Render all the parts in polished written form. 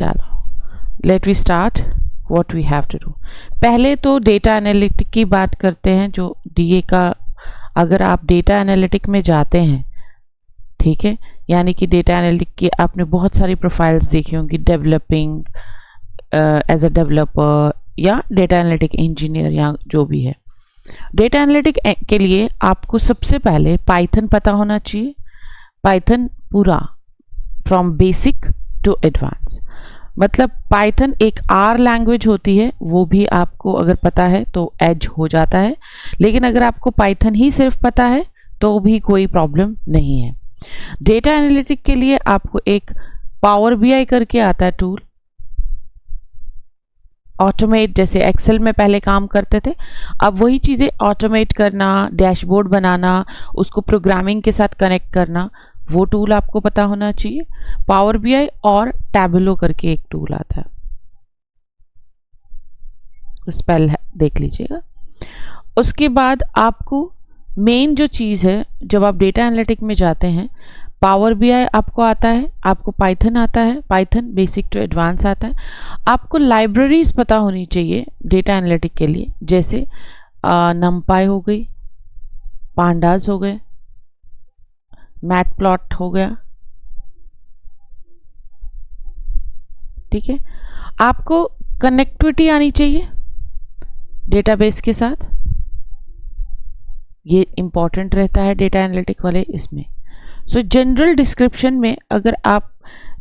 चलो let we start what we have to do. पहले तो डेटा एनालिटिक की बात करते हैं, जो डीए का, अगर आप डेटा एनालिटिक में जाते हैं, ठीक है, यानी कि डेटा एनालिटिक की आपने बहुत सारी प्रोफाइल्स देखी होंगी, डेवलपिंग एज अ डेवलपर या डेटा एनालिटिक इंजीनियर या जो भी है। डेटा एनालिटिक के लिए आपको सबसे पहले पाइथन पता होना चाहिए, पाइथन पूरा फ्रॉम बेसिक टू एडवांस। मतलब पाइथन एक आर लैंग्वेज होती है, वो भी आपको अगर पता है तो एज हो जाता है, लेकिन अगर आपको पाइथन ही सिर्फ पता है तो भी कोई प्रॉब्लम नहीं है। डेटा एनालिटिक के लिए आपको एक पावर बीआई करके आता है टूल, ऑटोमेट, जैसे एक्सेल में पहले काम करते थे, अब वही चीज़ें ऑटोमेट करना, डैशबोर्ड बनाना, उसको प्रोग्रामिंग के साथ कनेक्ट करना, वो टूल आपको पता होना चाहिए। पावर बीआई और टैबलो करके एक टूल आता है, स्पेल देख लीजिएगा। उसके बाद आपको मेन जो चीज़ है, जब आप डेटा एनालिटिक में जाते हैं, पावर बीआई आपको आता है, आपको पाइथन आता है, पाइथन बेसिक टू एडवांस आता है। आपको लाइब्रेरीज पता होनी चाहिए डेटा एनालिटिक के लिए, जैसे नमपाई हो गई, पांडास हो गए, मैटप्लॉट हो गया, ठीक है। आपको कनेक्टिविटी आनी चाहिए डेटाबेस के साथ, ये इंपॉर्टेंट रहता है डेटा एनालिटिक वाले इसमें। सो जनरल डिस्क्रिप्शन में अगर आप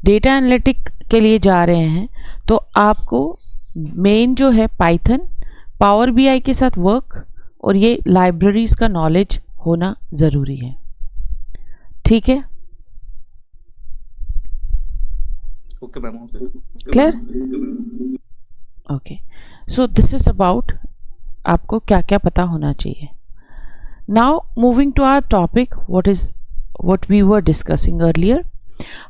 डेटा एनालिटिक के लिए जा रहे हैं तो आपको मेन जो है पाइथन, पावर बीआई के साथ वर्क और ये लाइब्रेरीज का नॉलेज होना ज़रूरी है, ठीक है। Okay ma'am, clear? Okay, so this is about आपको क्या क्या पता होना चाहिए। Now moving to our topic, what we were discussing earlier।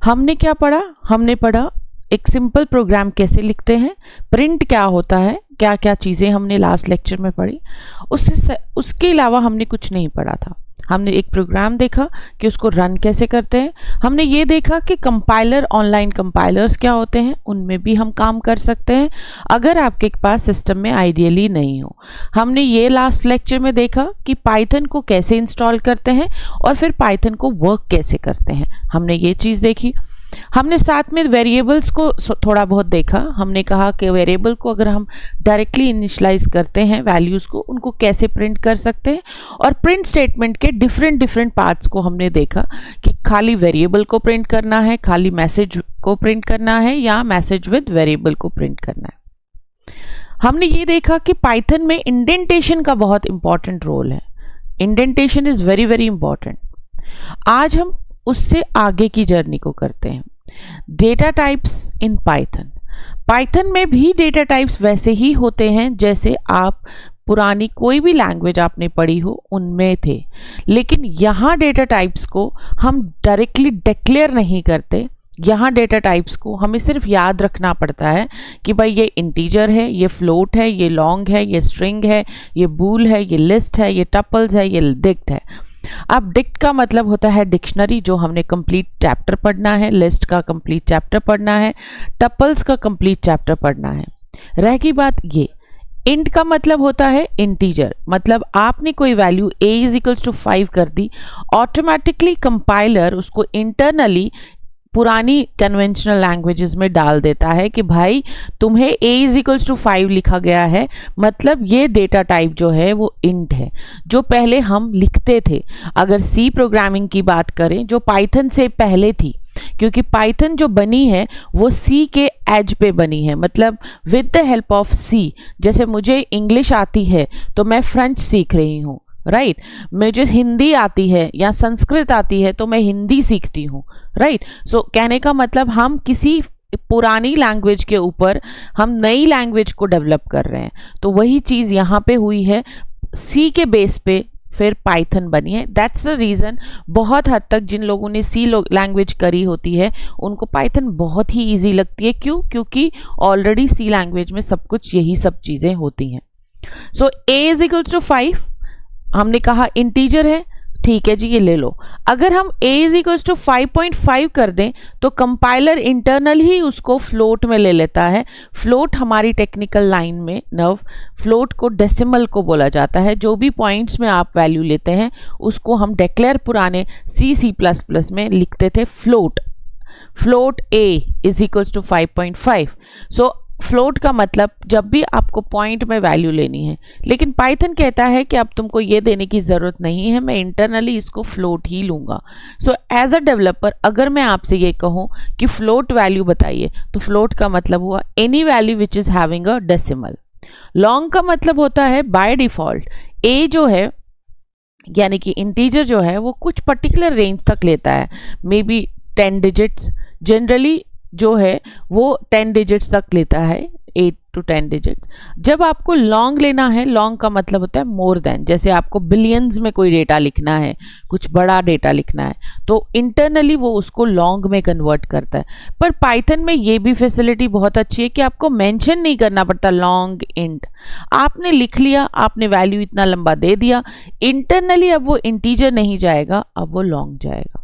हमने क्या पढ़ा? हमने पढ़ा एक सिंपल प्रोग्राम कैसे लिखते हैं, प्रिंट क्या होता है, क्या क्या चीज़ें हमने लास्ट लेक्चर में पढ़ी। उसके अलावा हमने कुछ नहीं पढ़ा था। हमने एक प्रोग्राम देखा कि उसको रन कैसे करते हैं, हमने ये देखा कि कंपाइलर, ऑनलाइन कंपाइलर्स क्या होते हैं, उनमें भी हम काम कर सकते हैं अगर आपके पास सिस्टम में आइडियली नहीं हो। हमने ये लास्ट लेक्चर में देखा कि पाइथन को कैसे इंस्टॉल करते हैं और फिर पाइथन को वर्क कैसे करते हैं, हमने ये चीज़ देखी। हमने साथ में वेरिएबल्स को थोड़ा बहुत देखा। हमने कहा कि वेरिएबल को अगर हम डायरेक्टली इनिशियलाइज करते हैं वैल्यूज़ को, उनको कैसे प्रिंट कर सकते हैं, और प्रिंट स्टेटमेंट के डिफरेंट पार्ट्स को हमने देखा कि खाली वेरिएबल को प्रिंट करना है, खाली मैसेज को प्रिंट करना है, या मैसेज विद वेरिएबल को प्रिंट करना है। हमने ये देखा कि पाइथन में इंडेंटेशन का बहुत इंपॉर्टेंट रोल है। Indentation is very very important. आज हम उससे आगे की जर्नी को करते हैं। Data types in Python. Python में भी डेटा टाइप्स वैसे ही होते हैं जैसे आप पुरानी कोई भी लैंग्वेज आपने पढ़ी हो उनमें थे, लेकिन यहाँ डेटा टाइप्स को हम डायरेक्टली डिक्लेयर नहीं करते। यहाँ डेटा टाइप्स को हमें सिर्फ याद रखना पड़ता है कि भाई ये इंटीजर है, ये फ्लोट है, ये लॉन्ग है, ये स्ट्रिंग है, ये बूल है, ये लिस्ट है, ये टपल्स है, ये डिक्ट है। अब डिक्ट का मतलब होता है डिक्शनरी, जो हमने कंप्लीट चैप्टर पढ़ना है, लिस्ट का कंप्लीट चैप्टर पढ़ना है, टपल्स का कंप्लीट चैप्टर पढ़ना है। रह गई बात ये, इंट का मतलब होता है इंटीजर, मतलब आपने कोई वैल्यू a = 5 कर दी, ऑटोमेटिकली कंपाइलर उसको इंटरनली पुरानी कन्वेंशनल लैंग्वेजेस में डाल देता है कि भाई तुम्हें a = 5 लिखा गया है, मतलब ये डेटा टाइप जो है वो इंट है, जो पहले हम लिखते थे। अगर सी प्रोग्रामिंग की बात करें जो पाइथन से पहले थी, क्योंकि पाइथन जो बनी है वो सी के एज पे बनी है, मतलब विद द हेल्प ऑफ सी। जैसे मुझे इंग्लिश आती है तो मैं फ्रेंच सीख रही हूँ, राइट। मुझे हिंदी आती है या संस्कृत आती है तो मैं हिंदी सीखती हूँ, राइट। सो कहने का मतलब हम किसी पुरानी लैंग्वेज के ऊपर हम नई लैंग्वेज को डेवलप कर रहे हैं। तो वही चीज़ यहाँ पे हुई है, सी के बेस पे फिर पाइथन बनी है। दैट्स द रीज़न बहुत हद तक जिन लोगों ने सी लैंग्वेज करी होती है उनको पाइथन बहुत ही ईजी लगती है। क्यों? क्योंकि ऑलरेडी सी लैंग्वेज में सब कुछ यही सब चीज़ें होती हैं। सो a = 5 हमने कहा इंटीजर है, ठीक है जी, ये ले लो। अगर हम a इज इक्वल्स टू 5.5 कर दें तो कंपाइलर इंटरनल ही उसको फ्लोट में ले लेता है। फ्लोट हमारी टेक्निकल लाइन में नव फ्लोट को डेसिमल को बोला जाता है। जो भी पॉइंट्स में आप वैल्यू लेते हैं उसको हम डेक्लेयर पुराने C++ में लिखते थे float. Float a is equals to 5.5। So float का मतलब जब भी आपको पॉइंट में वैल्यू लेनी है, लेकिन पाइथन कहता है कि अब तुमको ये देने की ज़रूरत नहीं है, मैं इंटरनली इसको फ्लोट ही लूँगा। सो एज अ डेवलपर अगर मैं आपसे ये कहूँ कि फ्लोट वैल्यू बताइए, तो फ्लोट का मतलब हुआ any value which is having a decimal. Long का मतलब होता है बाय डिफ़ॉल्ट ए जो है यानी कि इंटीजर जो है वो कुछ पर्टिकुलर रेंज तक लेता है, मे बी 10 डिजिट्स जनरली जो है वो 10 डिजिट्स तक लेता है, 8 to 10 डिजिट्स। जब आपको लॉन्ग लेना है, लॉन्ग का मतलब होता है मोर देन, जैसे आपको बिलियंस में कोई डेटा लिखना है, कुछ बड़ा डेटा लिखना है, तो इंटरनली वो उसको लॉन्ग में कन्वर्ट करता है। पर पाइथन में ये भी फैसिलिटी बहुत अच्छी है कि आपको मेंशन नहीं करना पड़ता लॉन्ग इंट। आपने लिख लिया, आपने वैल्यू इतना लंबा दे दिया, इंटरनली अब वो इंटीजर नहीं जाएगा, अब वो लॉन्ग जाएगा।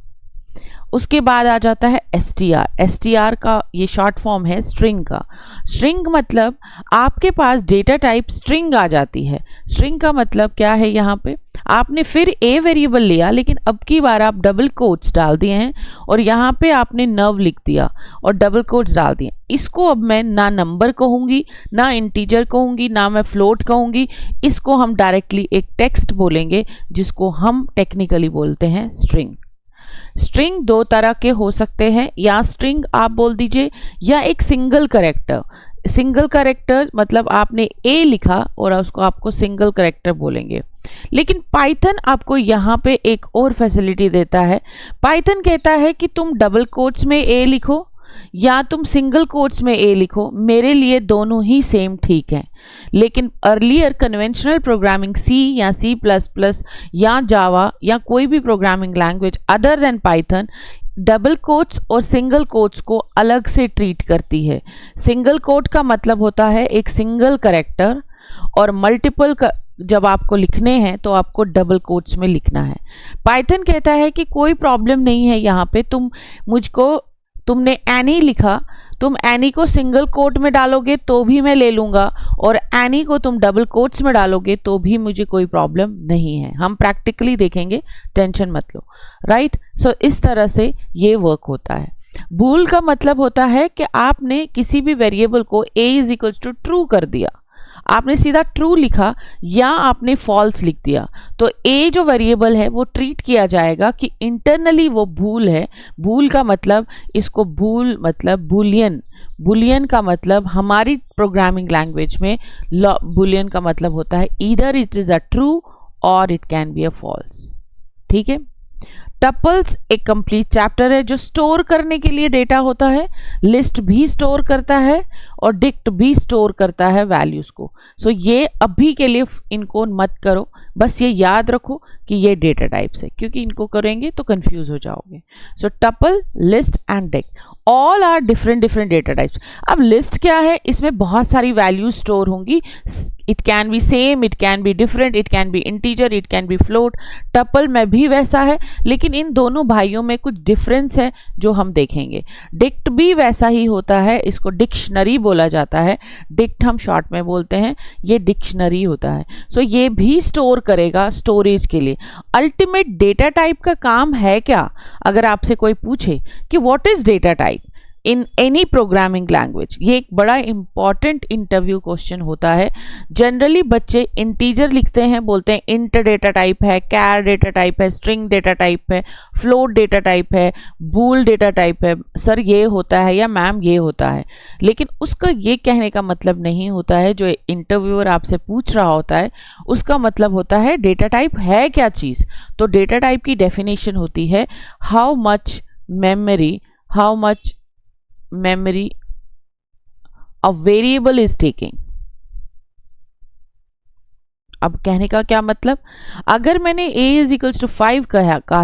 उसके बाद आ जाता है str। str का ये शॉर्ट फॉर्म है स्ट्रिंग का। स्ट्रिंग मतलब आपके पास डेटा टाइप स्ट्रिंग आ जाती है। स्ट्रिंग का मतलब क्या है, यहाँ पे आपने फिर a वेरिएबल लिया, लेकिन अब की बार आप डबल कोट्स डाल दिए हैं और यहाँ पे आपने नव लिख दिया और डबल कोट्स डाल दिए। इसको अब मैं ना नंबर कहूँगी, ना इंटीजर कहूँगी, ना मैं फ्लोट कहूँगी, इसको हम डायरेक्टली एक टेक्स्ट बोलेंगे जिसको हम टेक्निकली बोलते हैं स्ट्रिंग। स्ट्रिंग दो तरह के हो सकते हैं, या स्ट्रिंग आप बोल दीजिए या एक सिंगल करेक्टर। सिंगल करेक्टर मतलब आपने ए लिखा और उसको आपको सिंगल करेक्टर बोलेंगे। लेकिन पाइथन आपको यहाँ पे एक और फैसिलिटी देता है। पाइथन कहता है कि तुम डबल कोट्स में ए लिखो या तुम सिंगल कोट्स में ए लिखो, मेरे लिए दोनों ही सेम ठीक है। लेकिन अर्लियर कन्वेंशनल प्रोग्रामिंग सी या C++ या जावा या कोई भी programming language other than Python double quotes और सिंगल कोट्स को अलग से ट्रीट करती है। सिंगल कोट का मतलब होता है एक सिंगल करेक्टर, और मल्टीपल जब आपको लिखने हैं तो आपको डबल कोट्स में लिखना है। पाइथन कहता है कि कोई प्रॉब्लम नहीं है, यहाँ पे तुमने एनी लिखा, तुम एनी को सिंगल कोट में डालोगे तो भी मैं ले लूँगा, और एनी को तुम डबल कोट्स में डालोगे तो भी मुझे कोई प्रॉब्लम नहीं है। हम प्रैक्टिकली देखेंगे, टेंशन मत लो, राइट। सो इस तरह से ये वर्क होता है। बूल का मतलब होता है कि आपने किसी भी वेरिएबल को a is equals to true कर दिया, आपने सीधा ट्रू लिखा या आपने फॉल्स लिख दिया, तो a जो वेरिएबल है वो ट्रीट किया जाएगा कि इंटरनली वो बूल है। बूल का मतलब, इसको बूल मतलब बुलियन। बुलियन का मतलब हमारी प्रोग्रामिंग लैंग्वेज में बुलियन का मतलब होता है either it is a true और it can be a false. ठीक है। टपल्स एक कंप्लीट चैप्टर है जो स्टोर करने के लिए डेटा होता है। लिस्ट भी स्टोर करता है और डिक्ट भी स्टोर करता है वैल्यूज को। सो ये अभी के लिए इनको मत करो, बस ये याद रखो कि ये डेटा टाइप्स है, क्योंकि इनको करेंगे तो कंफ्यूज हो जाओगे। So tuple, list and dict all are different data types. अब लिस्ट क्या है, इसमें बहुत सारी वैल्यूज स्टोर होंगी। It can be same, it can be different, it can be integer, it can be float. Tuple में भी वैसा है, लेकिन इन दोनों भाइयों में कुछ डिफरेंस है जो हम देखेंगे। डिक्ट भी वैसा ही होता है, इसको डिक्शनरी बोला जाता है। डिक्ट हम शॉर्ट में बोलते हैं, ये डिक्शनरी होता है। सो ये भी स्टोर करेगा स्टोरेज के लिए। अल्टीमेट डेटा टाइप का काम है क्या, अगर आपसे कोई पूछे कि what is data type in any programming language, ये एक बड़ा इंपॉर्टेंट इंटरव्यू क्वेश्चन होता है। जनरली बच्चे इंटीजर लिखते हैं, बोलते हैं इंट डेटा टाइप है, कैर डेटा टाइप है, स्ट्रिंग डेटा टाइप है, फ्लोट डेटा टाइप है, बूल डेटा टाइप है, सर ये होता है या मैम ये होता है। लेकिन उसका ये कहने का मतलब नहीं होता है, जो इंटरव्यूअर आपसे पूछ रहा होता है उसका मतलब होता है डेटा टाइप है क्या चीज़। तो डेटा टाइप की डेफिनेशन होती है how much memory a variable is taking। अब कहने का क्या मतलब, अगर मैंने a इज इक्वल्स टू 5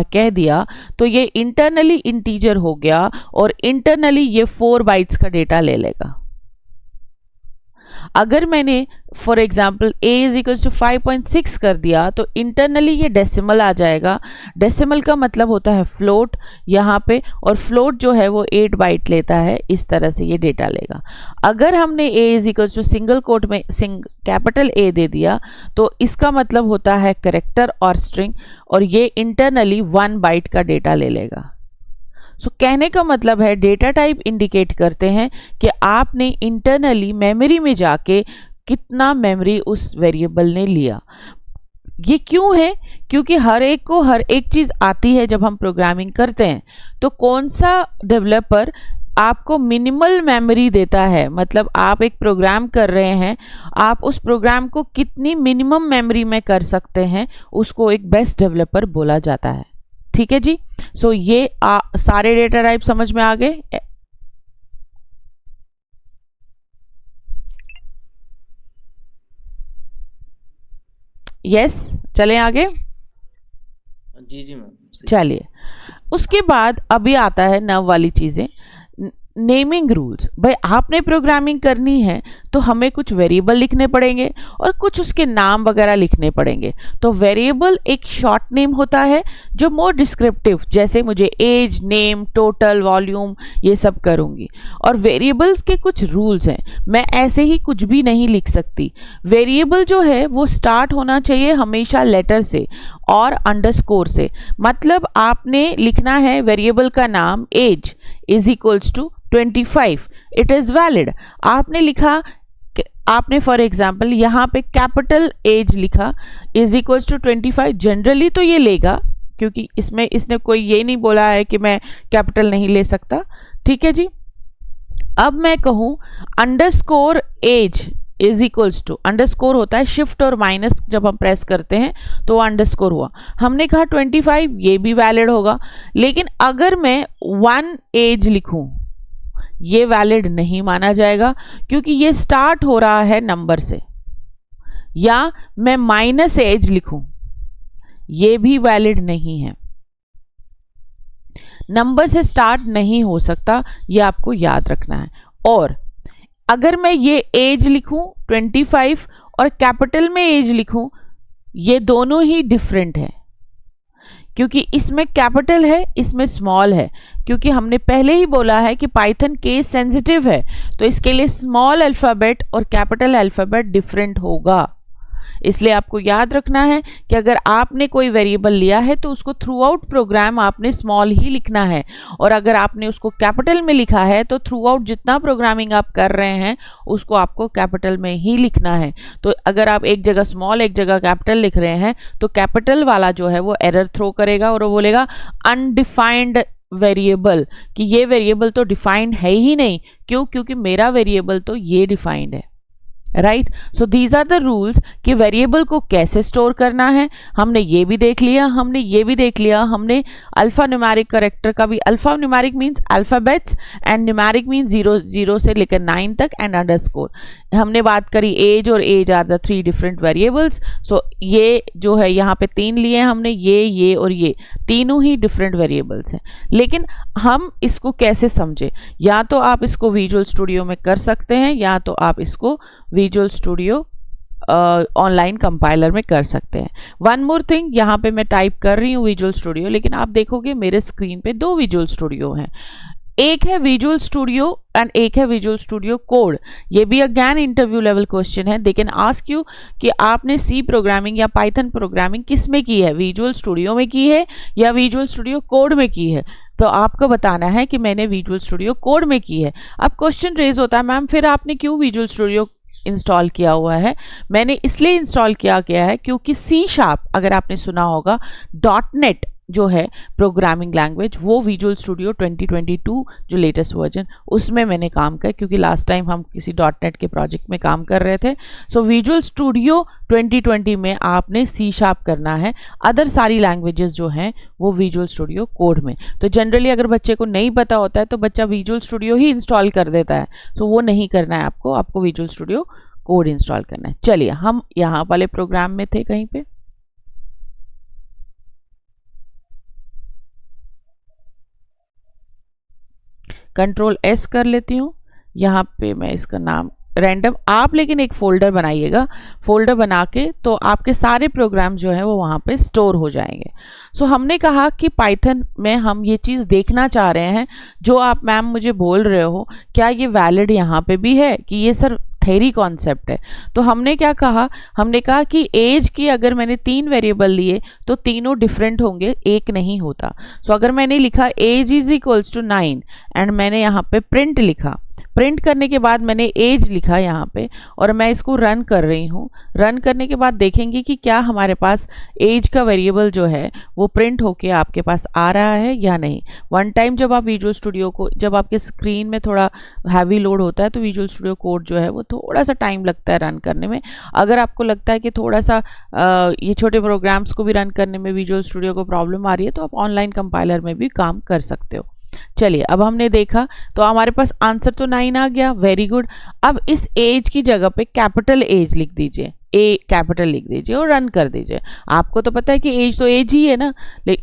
कह दिया तो ये इंटरनली इंटीजर हो गया और इंटरनली ये 4 बाइट्स का डेटा ले लेगा। अगर मैंने for example a is equal to 5.6 कर दिया तो इंटरनली ये डेसिमल आ जाएगा। डेसिमल का मतलब होता है फ्लोट यहाँ पे, और फ्लोट जो है वो 8 बाइट लेता है, इस तरह से ये डेटा लेगा। अगर हमने a is equal to single quote में कैपिटल A दे दिया तो इसका मतलब होता है करेक्टर और स्ट्रिंग, और ये इंटरनली 1 बाइट का डेटा ले लेगा। सो कहने का मतलब है डेटा टाइप इंडिकेट करते हैं कि आपने इंटरनली मेमोरी में जाके कितना मेमोरी उस वेरिएबल ने लिया। ये क्यों है? क्योंकि हर एक को हर एक चीज़ आती है जब हम प्रोग्रामिंग करते हैं। तो कौन सा डेवलपर आपको मिनिमल मेमोरी देता है, मतलब आप एक प्रोग्राम कर रहे हैं, आप उस प्रोग्राम को कितनी मिनिमम मेमोरी में कर सकते हैं, उसको एक बेस्ट डेवलपर बोला जाता है। ठीक है जी। सो ये सारे डेटा टाइप समझ में आ गए? यस, चलें आगे। जी जी मैम। चलिए, उसके बाद अभी आता है नव वाली चीजें, नेमिंग रूल्स। भाई आपने प्रोग्रामिंग करनी है तो हमें कुछ वेरिएबल लिखने पड़ेंगे और कुछ उसके नाम वगैरह लिखने पड़ेंगे। तो वेरिएबल एक शॉर्ट नेम होता है जो मोर डिस्क्रिप्टिव, जैसे मुझे एज, नेम, टोटल, वॉल्यूम ये सब करूंगी। और वेरिएबल्स के कुछ रूल्स हैं, मैं ऐसे ही कुछ भी नहीं लिख सकती। वेरिएबल जो है वो स्टार्ट होना चाहिए हमेशा लेटर से और अंडरस्कोर से। मतलब आपने लिखना है वेरिएबल का नाम age is equals to 25, it is valid. आपने लिखा, आपने फॉर एग्जाम्पल यहाँ पे कैपिटल एज लिखा इज इक्वल्स टू 25, जनरली तो ये लेगा क्योंकि इसमें इसने कोई ये नहीं बोला है कि मैं कैपिटल नहीं ले सकता। ठीक है जी। अब मैं कहूँ underscore age is equals to, underscore होता है शिफ्ट और माइनस जब हम प्रेस करते हैं तो अंडरस्कोर हुआ। हमने कहा 25, ये भी वैलिड होगा। लेकिन अगर मैं 1 एज लिखूं, ये वैलिड नहीं माना जाएगा क्योंकि ये स्टार्ट हो रहा है नंबर से। या मैं माइनस एज लिखूं, ये भी वैलिड नहीं है, नंबर से स्टार्ट नहीं हो सकता, ये आपको याद रखना है। और अगर मैं ये एज लिखूं 25 और कैपिटल में एज लिखूं, ये दोनों ही डिफरेंट है क्योंकि इसमें कैपिटल है, इसमें स्मॉल है। क्योंकि हमने पहले ही बोला है कि पाइथन केस सेंसिटिव है, तो इसके लिए स्मॉल अल्फ़ाबेट और कैपिटल अल्फ़ाबेट डिफरेंट होगा। इसलिए आपको याद रखना है कि अगर आपने कोई वेरिएबल लिया है तो उसको थ्रू आउट प्रोग्राम आपने स्मॉल ही लिखना है, और अगर आपने उसको कैपिटल में लिखा है तो थ्रू आउट जितना प्रोग्रामिंग आप कर रहे हैं उसको आपको कैपिटल में ही लिखना है। तो अगर आप एक जगह स्मॉल एक जगह कैपिटल लिख रहे हैं तो कैपिटल वाला जो है वो एरर थ्रो करेगा और वो बोलेगा अनडिफाइंड वेरिएबल, कि ये वेरिएबल तो डिफाइंड है ही नहीं। क्यों? क्योंकि मेरा वेरिएबल तो ये डिफाइंड है। Right. So these are the rules कि वेरिएबल को कैसे स्टोर करना है। हमने ये भी देख लिया, हमने ये भी देख लिया, हमने अल्फा न्यूमेरिक करेक्टर का भी, alpha numeric means alphabets and numeric means 0 से लेकर 9 तक एंड अंडरस्कोर। हमने बात करी एज, और age are the 3 different variables. So ये जो है यहाँ पे 3 लिए हमने, ये और ये तीनों ही डिफरेंट वेरिएबल्स हैं। लेकिन हम इसको कैसे समझे? या तो आप इसको विजुअल स्टूडियो में कर सकते हैं या तो आप इसको विजुअल स्टूडियो ऑनलाइन कंपाइलर में कर सकते हैं। वन मोर थिंग, यहाँ पे मैं टाइप कर रही हूँ विजुअल स्टूडियो, लेकिन आप देखोगे मेरे स्क्रीन पे 2 विजुअल स्टूडियो हैं। एक है विजुअल स्टूडियो एंड एक है विजुअल स्टूडियो कोड। ये भी अगेन इंटरव्यू लेवल क्वेश्चन है। दे कैन आस्क यू कि आपने सी प्रोग्रामिंग या पाइथन प्रोग्रामिंग किस में की है, विजुअल स्टूडियो में की है या विजुअल स्टूडियो कोड में की है। तो आपको बताना है कि मैंने विजुअल स्टूडियो कोड में की है। अब क्वेश्चन रेज होता है, मैम फिर आपने क्यों विजुअल स्टूडियो इंस्टॉल किया हुआ है? मैंने इसलिए इंस्टॉल किया गया है क्योंकि C#, अगर आपने सुना होगा, .NET जो है प्रोग्रामिंग लैंग्वेज, वो विजुअल स्टूडियो 2022 जो लेटेस्ट वर्जन, उसमें मैंने काम किया क्योंकि लास्ट टाइम हम किसी .NET के प्रोजेक्ट में काम कर रहे थे। सो विजुअल स्टूडियो 2020 में आपने C# करना है। अदर सारी लैंग्वेजेस जो हैं वो विजुअल स्टूडियो कोड में। तो जनरली अगर बच्चे को नहीं पता होता है तो बच्चा विजुअल स्टूडियो ही इंस्टॉल कर देता है। तो वो नहीं करना है आपको, आपको विजुअल स्टूडियो कोड इंस्टॉल करना है। चलिए, हम यहाँ वाले प्रोग्राम में थे कहीं पे, Ctrl S कर लेती हूँ। यहाँ पे मैं इसका नाम रैंडम आप, लेकिन एक फोल्डर बनाइएगा, फोल्डर बना के तो आपके सारे प्रोग्राम जो है वो वहाँ पे स्टोर हो जाएंगे। सो हमने कहा कि पाइथन में हम ये चीज़ देखना चाह रहे हैं जो आप मैम मुझे बोल रहे हो, क्या ये वैलिड यहाँ पे भी है कि ये सर थेरी कॉन्सेप्ट है। तो हमने क्या कहा, हमने कहा कि एज की अगर मैंने 3 वेरिएबल लिए तो तीनों डिफरेंट होंगे, एक नहीं होता। सो अगर मैंने लिखा age is equals to 9 and मैंने यहाँ पे प्रिंट लिखा, प्रिंट करने के बाद मैंने एज लिखा यहाँ पे और मैं इसको रन कर रही हूँ। रन करने के बाद देखेंगे कि क्या हमारे पास एज का वेरिएबल जो है वो प्रिंट होके आपके पास आ रहा है या नहीं। वन टाइम जब आप विजुअल स्टूडियो को, जब आपके स्क्रीन में थोड़ा हैवी लोड होता है तो विजुअल स्टूडियो कोड जो है वो थोड़ा सा टाइम लगता है रन करने में। अगर आपको लगता है कि थोड़ा सा ये छोटे प्रोग्राम्स को भी रन करने में विजुअल स्टूडियो को प्रॉब्लम आ रही है तो आप ऑनलाइन कंपाइलर में भी काम कर सकते हो। चलिए, अब हमने देखा तो हमारे पास आंसर तो 9 आ गया, वेरी गुड। अब इस एज की जगह पे कैपिटल एज लिख दीजिए, ए कैपिटल लिख दीजिए और रन कर दीजिए। आपको तो पता है कि एज तो एज ही है ना,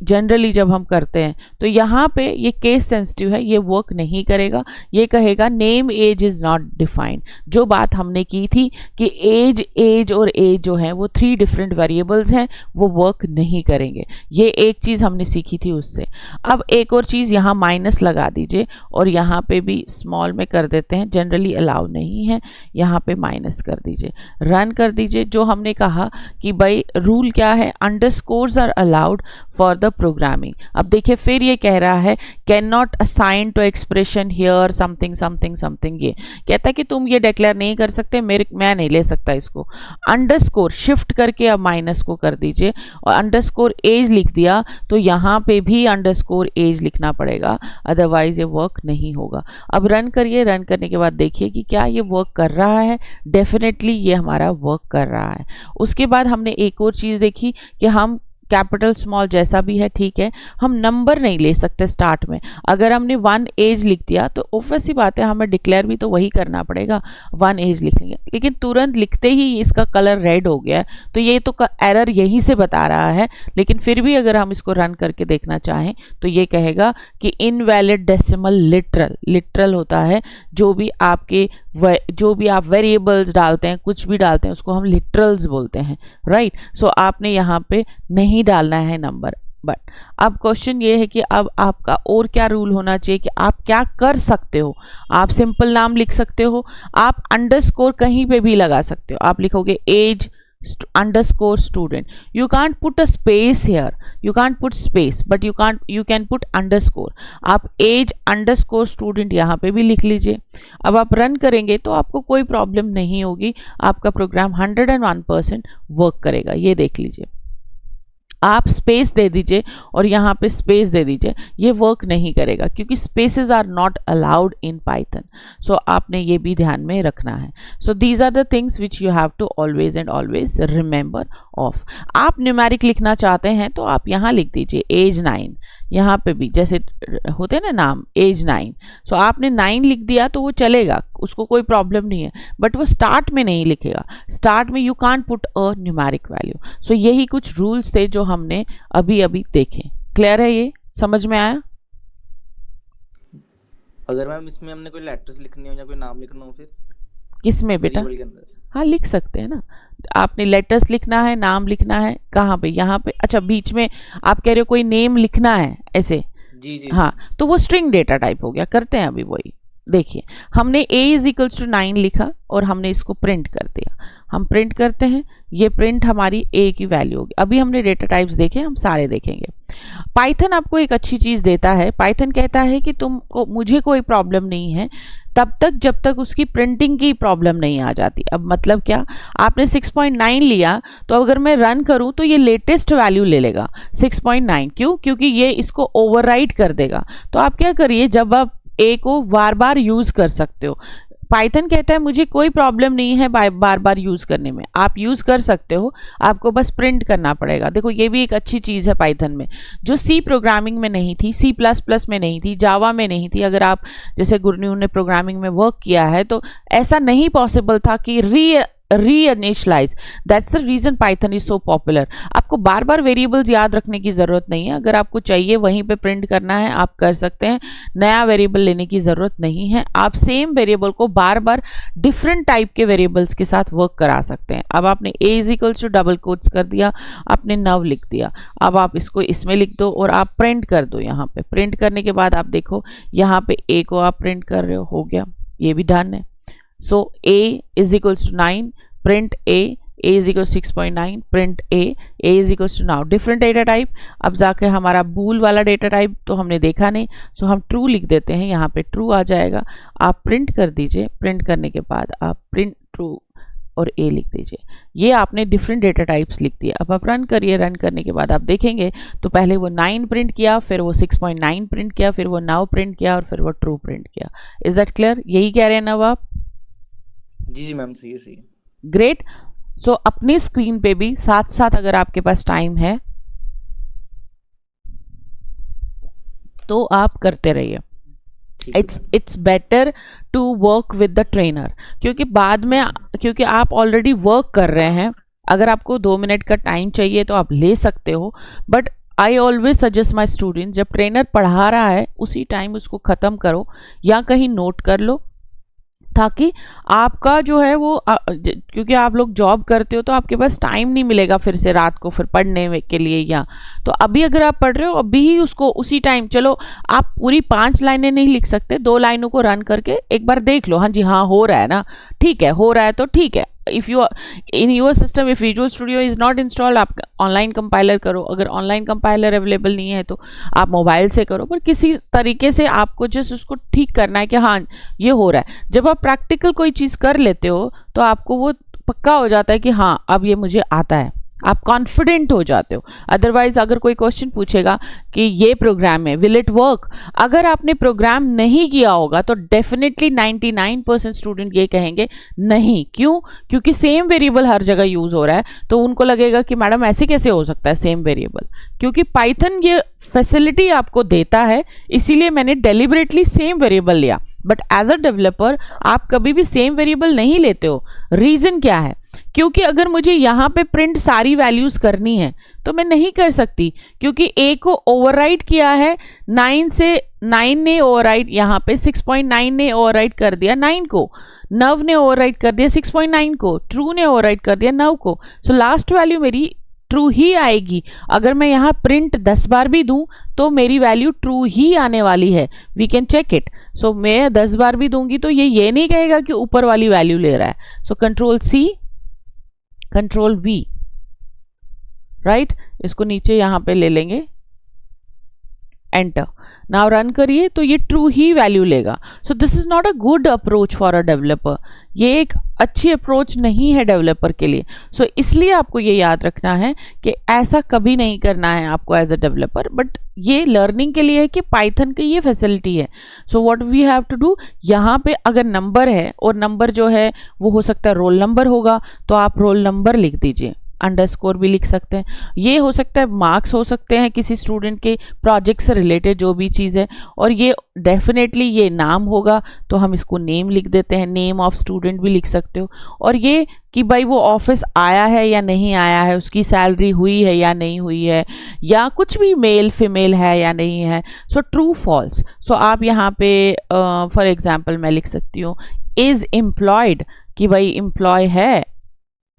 जनरली जब हम करते हैं तो यहाँ पे ये केस सेंसिटिव है, ये वर्क नहीं करेगा, ये कहेगा name age is not defined. जो बात हमने की थी कि एज एज और एज जो है वो 3 डिफरेंट वेरिएबल्स हैं, वो वर्क नहीं करेंगे। ये एक चीज़ हमने सीखी थी उससे। अब एक और चीज़, यहाँ माइनस लगा दीजिए और यहाँ पे भी स्मॉल में कर देते हैं, जनरली अलाउ नहीं है, यहाँ पे माइनस कर दीजिए, रन कर दीजिए। जो हमने कहा कि भाई रूल क्या है, underscores are allowed for the programming. अब देखिए फिर ये कह रहा है can not assign to expression here something something something, ये कहता है कि तुम ये डिक्लेयर नहीं कर सकते, मैं नहीं ले सकता इसको। अंडरस्कोर शिफ्ट करके अब माइनस को कर दीजिए और अंडरस्कोर एज लिख दिया तो यहाँ पे भी अंडरस्कोर एज लिखना पड़ेगा, अदरवाइज ये वर्क नहीं होगा। अब रन करिए, रन करने के बाद देखिए कि क्या ये वर्क कर रहा है। डेफिनेटली ये हमारा वर्क कर रहा है। उसके बाद हमने एक और चीज़ देखी कि हम कैपिटल स्मॉल जैसा भी है ठीक है, हम नंबर नहीं ले सकते स्टार्ट में। अगर हमने 1 एज लिख दिया तो ऑब्वियस सी बात है हमें डिक्लेयर भी तो वही करना पड़ेगा, 1 एज लिखेंगे, लेकिन तुरंत लिखते ही इसका कलर रेड हो गया है तो ये तो एरर यहीं से बता रहा है। लेकिन फिर भी अगर हम इसको रन करके देखना चाहें तो ये कहेगा कि इनवैलिड डेसिमल लिटरल, लिटरल होता है जो भी आप वेरिएबल्स डालते हैं, कुछ भी डालते हैं उसको हम लिटरल्स बोलते हैं, राइट। सो आपने यहाँ पे नहीं डालना है नंबर। बट अब क्वेश्चन ये है कि अब आपका और क्या रूल होना चाहिए कि आप क्या कर सकते हो। आप सिंपल नाम लिख सकते हो, आप अंडरस्कोर कहीं पे भी लगा सकते हो। आप लिखोगे as underscore student, you can't put a space here, you can't put space but you can put underscore। आप age underscore student यहाँ पे भी लिख लीजिए। अब आप रन करेंगे तो आपको कोई प्रॉब्लम नहीं होगी, आपका प्रोग्राम 101% वर्क करेगा। ये देख लीजिए, आप स्पेस दे दीजिए और यहाँ पे स्पेस दे दीजिए, ये वर्क नहीं करेगा क्योंकि spaces are not allowed in Python. So आपने ये भी ध्यान में रखना है। So these are the things which you have to always and always remember of. आप न्यूमेरिक लिखना चाहते हैं तो आप यहाँ लिख दीजिए एज 9, यहाँ पे भी जैसे होते हैं ना नाम एज 9। सो आपने 9 लिख दिया तो वो चलेगा, उसको कोई प्रॉब्लम नहीं है, बट वो स्टार्ट में नहीं लिखेगा। स्टार्ट में you can't put a numeric value. So यही कुछ रूल्स थे जो हमने अभी अभी देखे। क्लियर है, ये समझ में आया? अगर मैम इसमें हमने कोई लेटर्स लिखनी हो या कोई नाम लिखना हो फिर किसमें बेटा? वेरिएबल के अंदर हाँ लिख सकते हैं ना, आपने लेटर्स लिखना है, नाम लिखना है, कहाँ पे? यहाँ पे। अच्छा बीच में आप कह रहे हो कोई नेम लिखना है ऐसे? जी जी हाँ, तो वो स्ट्रिंग डेटा टाइप हो गया। करते हैं अभी वही। देखिए हमने a इज इक्वल्स टू 9 लिखा और हमने इसको प्रिंट कर दिया। हम प्रिंट करते हैं, ये प्रिंट हमारी a की वैल्यू होगी। अभी हमने डेटा टाइप्स देखे, हम सारे देखेंगे। पाइथन आपको एक अच्छी चीज़ देता है, पाइथन कहता है कि तुमको, मुझे कोई प्रॉब्लम नहीं है तब तक जब तक उसकी प्रिंटिंग की प्रॉब्लम नहीं आ जाती। अब मतलब क्या, आपने 6.9 लिया तो अगर मैं रन करूं तो ये लेटेस्ट वैल्यू ले लेगा 6.9। क्यों? क्योंकि ये इसको ओवरराइट कर देगा। तो आप क्या करिए, जब आप ए को बार बार यूज़ कर सकते हो, पाइथन कहता है मुझे कोई प्रॉब्लम नहीं है बार बार यूज़ करने में, आप यूज़ कर सकते हो, आपको बस प्रिंट करना पड़ेगा। देखो ये भी एक अच्छी चीज़ है पाइथन में, जो सी प्रोग्रामिंग में नहीं थी, C++ में नहीं थी, जावा में नहीं थी। अगर आप जैसे गुरनीऊ ने प्रोग्रामिंग में वर्क किया है तो ऐसा नहीं पॉसिबल था कि reinitialise. That's the reason Python is so popular. आपको बार बार वेरिएबल्स याद रखने की ज़रूरत नहीं है। अगर आपको चाहिए वहीं पे प्रिंट करना है आप कर सकते हैं, नया वेरिएबल लेने की ज़रूरत नहीं है। आप सेम वेरिएबल को बार बार डिफरेंट टाइप के वेरिएबल्स के साथ वर्क करा सकते हैं। अब आपने a is equals to double quotes कर दिया, आपने नव लिख दिया, अब आप इसको इसमें लिख दो और आप प्रिंट कर दो। यहाँ पे प्रिंट करने के बाद आप देखो यहाँ पे a को आप प्रिंट कर रहे हो गया, ये भी डन है। So a is equals to 9, print a is equal 6.9, print a is equals to now different data type. अब जाके हमारा बूल वाला डेटा टाइप तो हमने देखा नहीं, सो हम ट्रू लिख देते हैं, यहाँ पे ट्रू आ जाएगा। आप प्रिंट कर दीजिए, प्रिंट करने के बाद आप प्रिंट ट्रू और a लिख दीजिए। ये आपने डिफरेंट डेटा टाइप्स लिख दिए। अब आप रन करिए, रन करने के बाद आप देखेंगे तो पहले वो 9 प्रिंट किया, फिर वो 6.9 प्रिंट किया, फिर वो नाउ प्रिंट किया और फिर वो ट्रू प्रिंट किया। Is that clear? यही कह रहे हैं ना आप? जी मैम, सही है सही है। ग्रेट। सो अपनी स्क्रीन पे भी साथ साथ अगर आपके पास टाइम है तो आप करते रहिए। It's better to work with the trainer, क्योंकि बाद में, क्योंकि आप ऑलरेडी वर्क कर रहे हैं, अगर आपको 2 मिनट का टाइम चाहिए तो आप ले सकते हो, but I always suggest my student जब ट्रेनर पढ़ा रहा है उसी टाइम उसको ख़त्म करो या कहीं नोट कर लो, ताकि आपका जो है वो क्योंकि आप लोग जॉब करते हो तो आपके पास टाइम नहीं मिलेगा फिर से रात को फिर पढ़ने के लिए। या तो अभी अगर आप पढ़ रहे हो अभी ही उसको उसी टाइम, चलो आप पूरी 5 लाइनें नहीं लिख सकते, 2 लाइनों को रन करके एक बार देख लो, हाँ जी हाँ हो रहा है ना, ठीक है, हो रहा है तो ठीक है। If you in your system if visual studio is not installed, आप ऑनलाइन कंपाइलर करो। अगर ऑनलाइन कंपाइलर अवेलेबल नहीं है तो आप मोबाइल से करो, पर किसी तरीके से आपको जस्ट उसको ठीक करना है कि हाँ ये हो रहा है। जब आप प्रैक्टिकल कोई चीज़ कर लेते हो तो आपको वो पक्का हो जाता है कि हाँ अब ये मुझे आता है, आप कॉन्फिडेंट हो जाते हो। अदरवाइज अगर कोई क्वेश्चन पूछेगा कि ये प्रोग्राम है, विल इट वर्क, अगर आपने प्रोग्राम नहीं किया होगा तो डेफिनेटली 99% स्टूडेंट ये कहेंगे नहीं। क्यों? क्योंकि सेम वेरिएबल हर जगह यूज हो रहा है, तो उनको लगेगा कि मैडम ऐसे कैसे हो सकता है सेम वेरिएबल। क्योंकि पाइथन ये फैसिलिटी आपको देता है, इसीलिए मैंने डेलिबरेटली सेम वेरिएबल लिया। बट एज अ डेवलपर आप कभी भी सेम वेरिएबल नहीं लेते हो। रीजन क्या है? क्योंकि अगर मुझे यहाँ पे प्रिंट सारी वैल्यूज करनी है तो मैं नहीं कर सकती, क्योंकि a को ओवरराइट किया है 9 से, 9 ने ओवरराइट यहाँ पे 6.9 ने ओवरराइट कर दिया 9 को, नव ने ओवरराइट कर दिया 6.9 को, ट्रू ने ओवरराइट कर दिया 9 को। सो लास्ट वैल्यू मेरी ट्रू ही आएगी। अगर मैं यहाँ प्रिंट 10 बार भी दूं तो मेरी वैल्यू ट्रू ही आने वाली है। We can check it. So मैं 10 बार भी दूंगी तो ये नहीं कहेगा कि ऊपर वाली वैल्यू ले रहा है। So control C, control V, right, इसको नीचे यहां पे ले लेंगे, एंटर। नाउ रन करिए तो ये ट्रू ही वैल्यू लेगा। सो this is not a good approach for a developer. ये एक अच्छी अप्रोच नहीं है डेवलपर के लिए। सो इसलिए आपको ये याद रखना है कि ऐसा कभी नहीं करना है आपको एज अ डेवलपर। बट ये लर्निंग के लिए है कि पाइथन की ये फैसिलिटी है। So what we have to do, यहाँ पे अगर नंबर है और नंबर जो है वो हो सकता है रोल नंबर होगा, तो आप रोल नंबर लिख दीजिए, अंडरस्कोर भी लिख सकते हैं। ये हो सकता है मार्क्स हो सकते हैं किसी स्टूडेंट के प्रोजेक्ट से रिलेटेड जो भी चीज़ है, और ये डेफिनेटली ये नाम होगा तो हम इसको नेम लिख देते हैं, नेम ऑफ स्टूडेंट भी लिख सकते हो। और ये कि भाई वो ऑफिस आया है या नहीं आया है, उसकी सैलरी हुई है या नहीं हुई है, या कुछ भी मेल फीमेल है या नहीं है। So true false. सो आप यहाँ पे फॉर एग्जाम्पल मैं लिख सकती हूँ इज एम्प्लॉयड, कि भाई एम्प्लॉय है,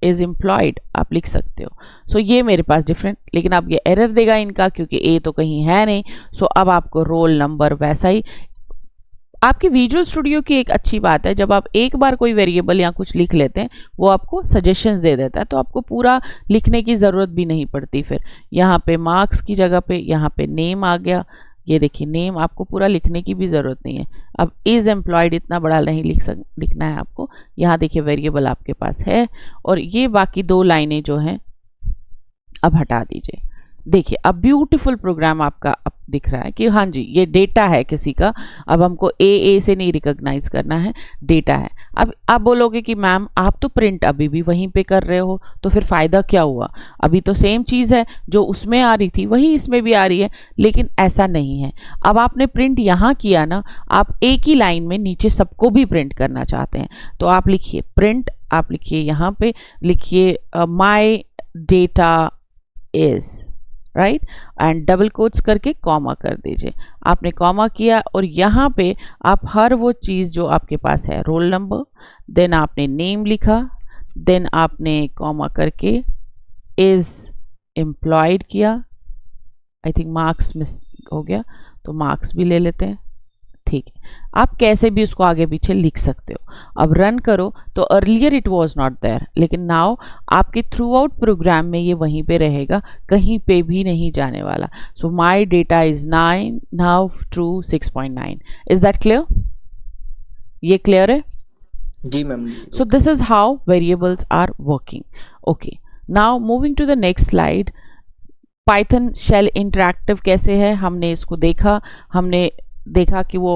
इज एम्प्लॉयड आप लिख सकते हो। सो ये मेरे पास डिफरेंट, लेकिन अब ये एरर देगा इनका क्योंकि ए तो कहीं है नहीं। सो अब आपको रोल नंबर वैसा ही। आपकी विजुअल स्टूडियो की एक अच्छी बात है, जब आप एक बार कोई वेरिएबल या कुछ लिख लेते हैं वो आपको सजेशंस दे देता है, तो आपको पूरा लिखने की ज़रूरत भी नहीं पड़ती। फिर यहाँ पे मार्क्स की जगह पे यहाँ पे नेम आ गया, ये देखिए नेम, आपको पूरा लिखने की भी ज़रूरत नहीं है। अब इज़ एम्प्लॉयड इतना बड़ा नहीं लिखना है आपको। यहाँ देखिए वेरिएबल आपके पास है, और ये बाकी 2 लाइनें जो हैं अब हटा दीजिए। देखिए अब ब्यूटीफुल प्रोग्राम आपका अब दिख रहा है कि हाँ जी ये डेटा है किसी का। अब हमको ए से नहीं रिकॉग्नाइज करना है, डेटा है। अब आप बोलोगे कि मैम आप तो प्रिंट अभी भी वहीं पे कर रहे हो, तो फिर फ़ायदा क्या हुआ? अभी तो सेम चीज़ है, जो उसमें आ रही थी वही इसमें भी आ रही है। लेकिन ऐसा नहीं है। अब आपने प्रिंट यहाँ किया ना, आप एक ही लाइन में नीचे सबको भी प्रिंट करना चाहते हैं, तो आप लिखिए प्रिंट आप लिखिए, यहाँ पे लिखिए my data is, right, and double quotes करके कॉमा कर दीजिए। आपने कॉमा किया और यहाँ पे आप हर वो चीज़ जो आपके पास है, रोल नंबर, देन आपने नेम लिखा, देन आपने कॉमा करके इज एम्प्लॉयड किया। आई थिंक मार्क्स मिस हो गया, तो मार्क्स भी ले लेते हैं, ठीक है। आप कैसे भी उसको आगे पीछे लिख सकते हो। अब रन करो तो earlier it was not there, लेकिन नाउ आपके थ्रू आउट प्रोग्राम में ये वहीं पे रहेगा, कहीं पे भी नहीं जाने वाला। So my data is 9 now true 6.9। Is that clear? ये क्लियर है? जी ma'am. So this is how variables are working. Okay, now moving to the next slide. Python shell interactive कैसे है, हमने इसको देखा। हमने देखा कि वो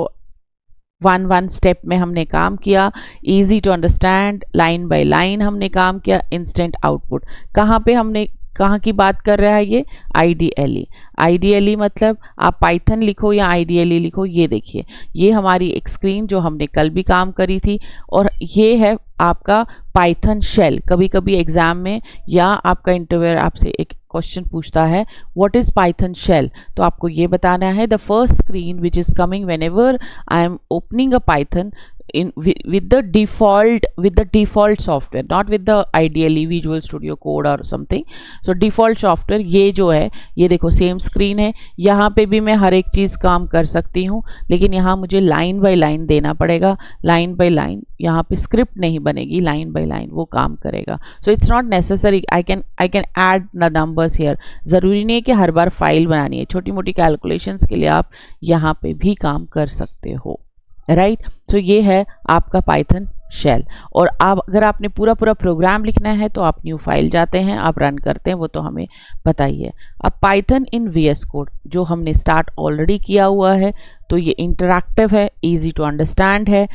वन स्टेप में हमने काम किया, easy to understand, line by line हमने काम किया, इंस्टेंट आउटपुट। कहाँ पे हमने, कहाँ की बात कर रहा है ये? आईडीएलई। आईडीएलई मतलब आप पाइथन लिखो या आईडीएलई लिखो, ये देखिए ये हमारी एक स्क्रीन जो हमने कल भी काम करी थी, और ये है आपका पाइथन शेल। कभी कभी एग्जाम में या आपका इंटरव्यूअर आपसे एक क्वेश्चन पूछता है व्हाट इज पाइथन शेल, तो आपको ये बताना है the first screen which is coming whenever I am opening a Python in with the default software, not with the ideally Visual Studio Code or something. So default software ये जो है, ये देखो सेम स्क्रीन है, यहाँ पे भी मैं हर एक चीज़ काम कर सकती हूँ, लेकिन यहाँ मुझे लाइन बाय लाइन देना पड़ेगा। लाइन बाय लाइन यहाँ पे स्क्रिप्ट नहीं बनेगी, लाइन बाय लाइन वो काम करेगा। So it's not necessary I can add the numbers here. ज़रूरी नहीं है कि हर बार फाइल बनानी है, छोटी मोटी कैलकुलेशंस के लिए आप यहाँ पे भी काम कर सकते हो, राइट। तो ये है आपका पाइथन शेल। और आप अगर आपने पूरा प्रोग्राम लिखना है तो आप न्यू फाइल जाते हैं, आप रन करते हैं, वो तो हमें पता ही है। अब पाइथन इन वीएस कोड जो हमने स्टार्ट ऑलरेडी किया हुआ है, तो ये इंटरैक्टिव है, इजी टू अंडरस्टैंड है,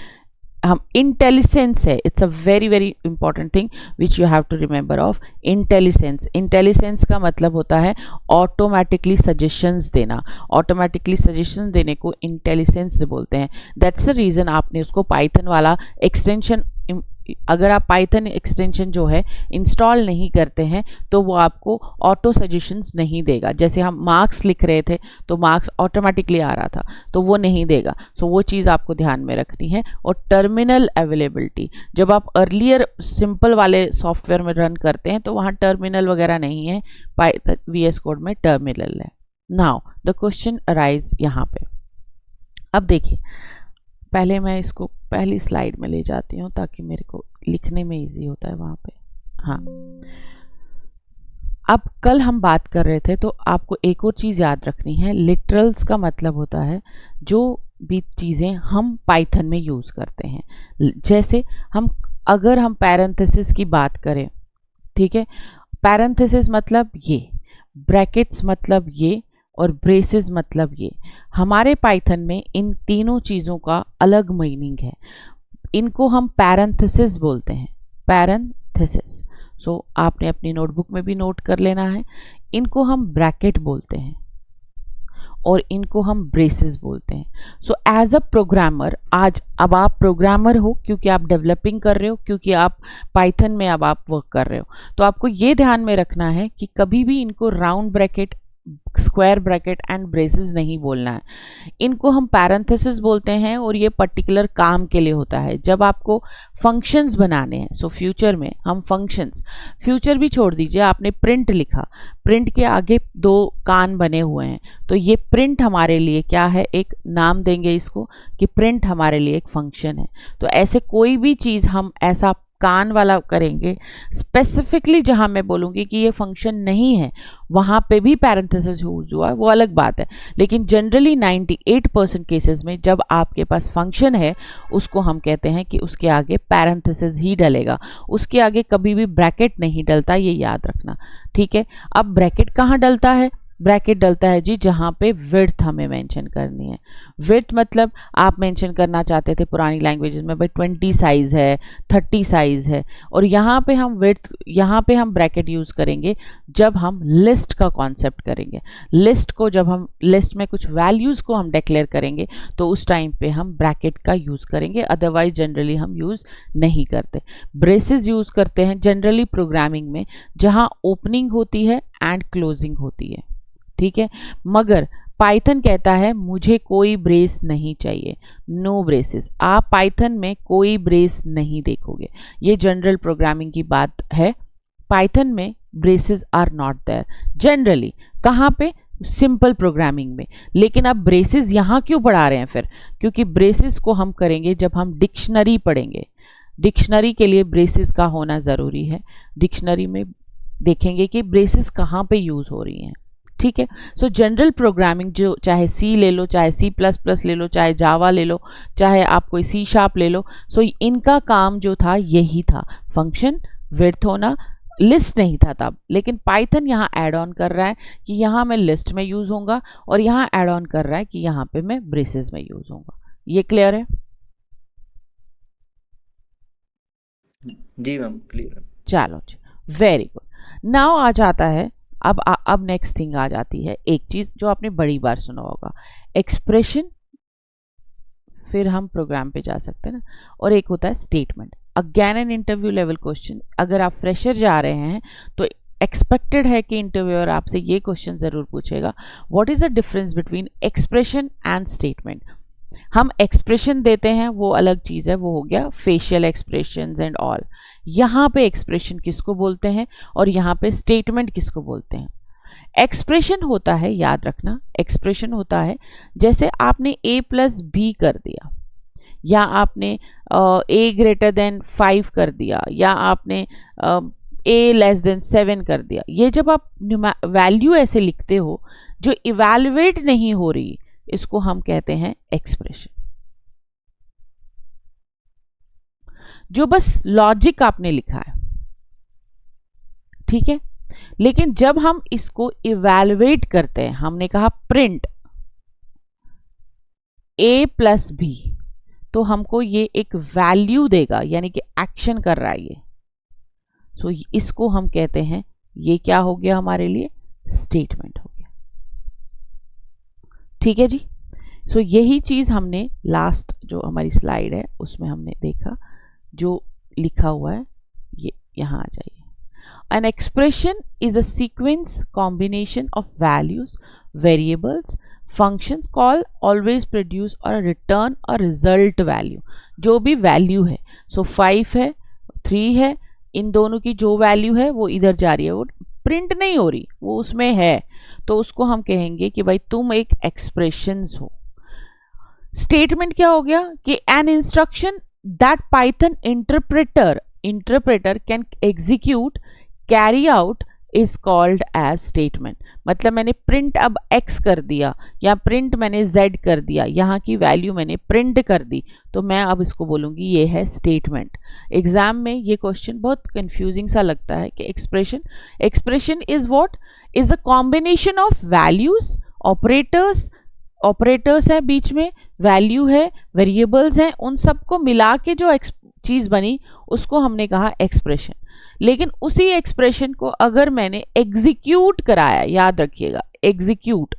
हम इंटेलिजेंस है। It's a very very important thing which you have to remember of. Intelligence, intelligence का मतलब होता है ऑटोमेटिकली सजेशंस देना। ऑटोमेटिकली सजेशन देने को इंटेलिजेंस बोलते हैं। दैट्स द रीज़न आपने उसको पाइथन वाला एक्सटेंशन, अगर आप पाइथन एक्सटेंशन जो है इंस्टॉल नहीं करते हैं तो वो आपको ऑटो सजेशंस नहीं देगा। जैसे हम मार्क्स लिख रहे थे तो मार्क्स ऑटोमेटिकली आ रहा था, तो वो नहीं देगा। सो वो चीज़ आपको ध्यान में रखनी है। और टर्मिनल अवेलेबिलिटी, जब आप अर्लियर सिंपल वाले सॉफ्टवेयर में रन करते हैं तो वहाँ टर्मिनल वगैरह नहीं है, पाइथन वीएस कोड में टर्मिनल है। नाउ द क्वेश्चन अराइज यहाँ पे। अब देखिए, पहले मैं इसको पहली स्लाइड में ले जाती हूँ ताकि मेरे को लिखने में इजी होता है वहाँ पे। हाँ, अब कल हम बात कर रहे थे तो आपको एक और चीज़ याद रखनी है। लिटरल्स का मतलब होता है जो भी चीज़ें हम पाइथन में यूज़ करते हैं। जैसे अगर हम पैरेंथेसिस की बात करें, ठीक है, पैरेंथेसिस मतलब ये, ब्रैकेट्स मतलब ये, और ब्रेसेस मतलब ये। हमारे पाइथन में इन तीनों चीज़ों का अलग मीनिंग है। इनको हम पैरेंथेसिस बोलते हैं, पैरेंथेसिस। सो आपने अपनी नोटबुक में भी नोट कर लेना है। इनको हम ब्रैकेट बोलते हैं और इनको हम ब्रेसेस बोलते हैं। सो एज अ प्रोग्रामर, अब आप प्रोग्रामर हो क्योंकि आप डेवलपिंग कर रहे हो, क्योंकि आप पाइथन में अब आप वर्क कर रहे हो, तो आपको ये ध्यान में रखना है कि कभी भी इनको round bracket, square bracket and braces नहीं बोलना है। इनको हम पैरेंथेसिस बोलते हैं और ये पर्टिकुलर काम के लिए होता है जब आपको फंक्शंस बनाने हैं। सो फ्यूचर में हम फंक्शंस, फ्यूचर भी छोड़ दीजिए, आपने प्रिंट लिखा, प्रिंट के आगे 2 कान बने हुए हैं, तो ये प्रिंट हमारे लिए क्या है, एक नाम देंगे इसको कि प्रिंट हमारे लिए एक फंक्शन है। तो ऐसे कोई भी चीज़ हम ऐसा कान वाला करेंगे, स्पेसिफिकली जहां मैं बोलूँगी कि ये फंक्शन नहीं है वहां पे भी पैरेंथेसिस यूज हुआ है, वो अलग बात है। लेकिन जनरली 98% केसेस में जब आपके पास फंक्शन है उसको हम कहते हैं कि उसके आगे पैरेंथेसिस ही डलेगा, उसके आगे कभी भी ब्रैकेट नहीं डलता, ये याद रखना, ठीक है। अब ब्रैकेट कहाँ डलता है? ब्रैकेट डलता है जी जहाँ पे विड्थ हमें मेंशन करनी है। विड्थ मतलब आप मेंशन करना चाहते थे पुरानी लैंग्वेजेस में भाई 20 साइज़ है, 30 साइज़ है, और यहाँ पे हम विड्थ, यहाँ पे हम ब्रैकेट यूज़ करेंगे जब हम लिस्ट का कॉन्सेप्ट करेंगे। लिस्ट को जब हम लिस्ट में कुछ वैल्यूज़ को हम डिक्लेयर करेंगे तो उस टाइम पे हम ब्रैकेट का यूज़ करेंगे, अदरवाइज जनरली हम यूज़ नहीं करते। ब्रेसेस यूज़ करते हैं जनरली प्रोग्रामिंग में जहाँ ओपनिंग होती है एंड क्लोजिंग होती है, ठीक है। मगर पाइथन कहता है मुझे कोई ब्रेस नहीं चाहिए, नो ब्रेसेस। आप पाइथन में कोई ब्रेस नहीं देखोगे, ये जनरल प्रोग्रामिंग की बात है। पाइथन में braces are not there generally. कहाँ पे? सिंपल प्रोग्रामिंग में। लेकिन अब ब्रेसेस यहाँ क्यों पढ़ा रहे हैं फिर? क्योंकि ब्रेसेस को हम करेंगे जब हम डिक्शनरी पढ़ेंगे। डिक्शनरी के लिए ब्रेसेस का होना ज़रूरी है। डिक्शनरी में देखेंगे कि ब्रेसेस कहाँ पे यूज़ हो रही हैं, ठीक है। सो जनरल प्रोग्रामिंग जो चाहे सी ले लो, चाहे C++ ले लो, चाहे जावा ले लो, चाहे आप कोई C# ले लो, सो इनका काम जो था यही था, फंक्शन विड्थ होना, लिस्ट नहीं था तब। लेकिन पाइथन यहाँ ऐड ऑन कर रहा है कि यहाँ मैं लिस्ट में यूज़ होऊंगा, और यहाँ ऐड ऑन कर रहा है कि यहाँ पे मैं ब्रेसेस में यूज़ होऊंगा। ये क्लियर है? जी मैम, क्लियर है। चलो जी, वेरी गुड। नाउ आ जाता है अब नेक्स्ट थिंग आ जाती है, एक चीज़ जो आपने बड़ी बार सुना होगा, एक्सप्रेशन। फिर हम प्रोग्राम पे जा सकते हैं ना, और एक होता है statement. Again an interview level question. अगर आप फ्रेशर जा रहे हैं तो एक्सपेक्टेड है कि इंटरव्यूअर आपसे ये क्वेश्चन ज़रूर पूछेगा, what is the difference between expression and statement. हम एक्सप्रेशन देते हैं वो अलग चीज़ है, वो हो गया फेशियल एक्सप्रेशंस एंड ऑल। यहाँ पे एक्सप्रेशन किसको बोलते हैं और यहाँ पे स्टेटमेंट किसको बोलते हैं? एक्सप्रेशन होता है, याद रखना, एक्सप्रेशन होता है जैसे आपने a+b कर दिया, या आपने a greater than 5 कर दिया, या आपने a<7 कर दिया। ये जब आप वैल्यू ऐसे लिखते हो जो इवैल्यूएट नहीं हो रही, इसको हम कहते हैं एक्सप्रेशन। जो बस लॉजिक आपने लिखा है, ठीक है। लेकिन जब हम इसको इवैल्यूएट करते हैं, हमने कहा प्रिंट a+b, तो हमको ये एक वैल्यू देगा, यानी कि एक्शन कर रहा है ये। सो इसको हम कहते हैं, ये क्या हो गया हमारे लिए? स्टेटमेंट हो गया, ठीक है जी। सो यही चीज़ हमने लास्ट जो हमारी स्लाइड है उसमें हमने देखा, जो लिखा हुआ है ये यहाँ आ जाइए। An expression is a sequence combination of values, variables, functions called always produce or return a result value। जो भी वैल्यू है, सो 5 है, 3 है, इन दोनों की जो वैल्यू है वो इधर जा रही है, वो प्रिंट नहीं हो रही, वो उसमें है, तो उसको हम कहेंगे कि भाई तुम एक एक्सप्रेशंस हो। स्टेटमेंट क्या हो गया कि an instruction that Python interpreter can execute carry out is called as statement. मतलब मैंने प्रिंट अब x कर दिया, या प्रिंट मैंने z कर दिया, यहाँ की वैल्यू मैंने प्रिंट कर दी, तो मैं अब इसको बोलूँगी ये है स्टेटमेंट। एग्जाम में ये क्वेश्चन बहुत कंफ्यूजिंग सा लगता है कि expression is what? Is a combination of values, operators है बीच में, वैल्यू है, वेरिएबल्स हैं, उन सबको मिला के जो चीज़ बनी उसको हमने कहा एक्सप्रेशन। लेकिन उसी एक्सप्रेशन को अगर मैंने एग्जीक्यूट कराया, याद रखिएगा एग्जीक्यूट,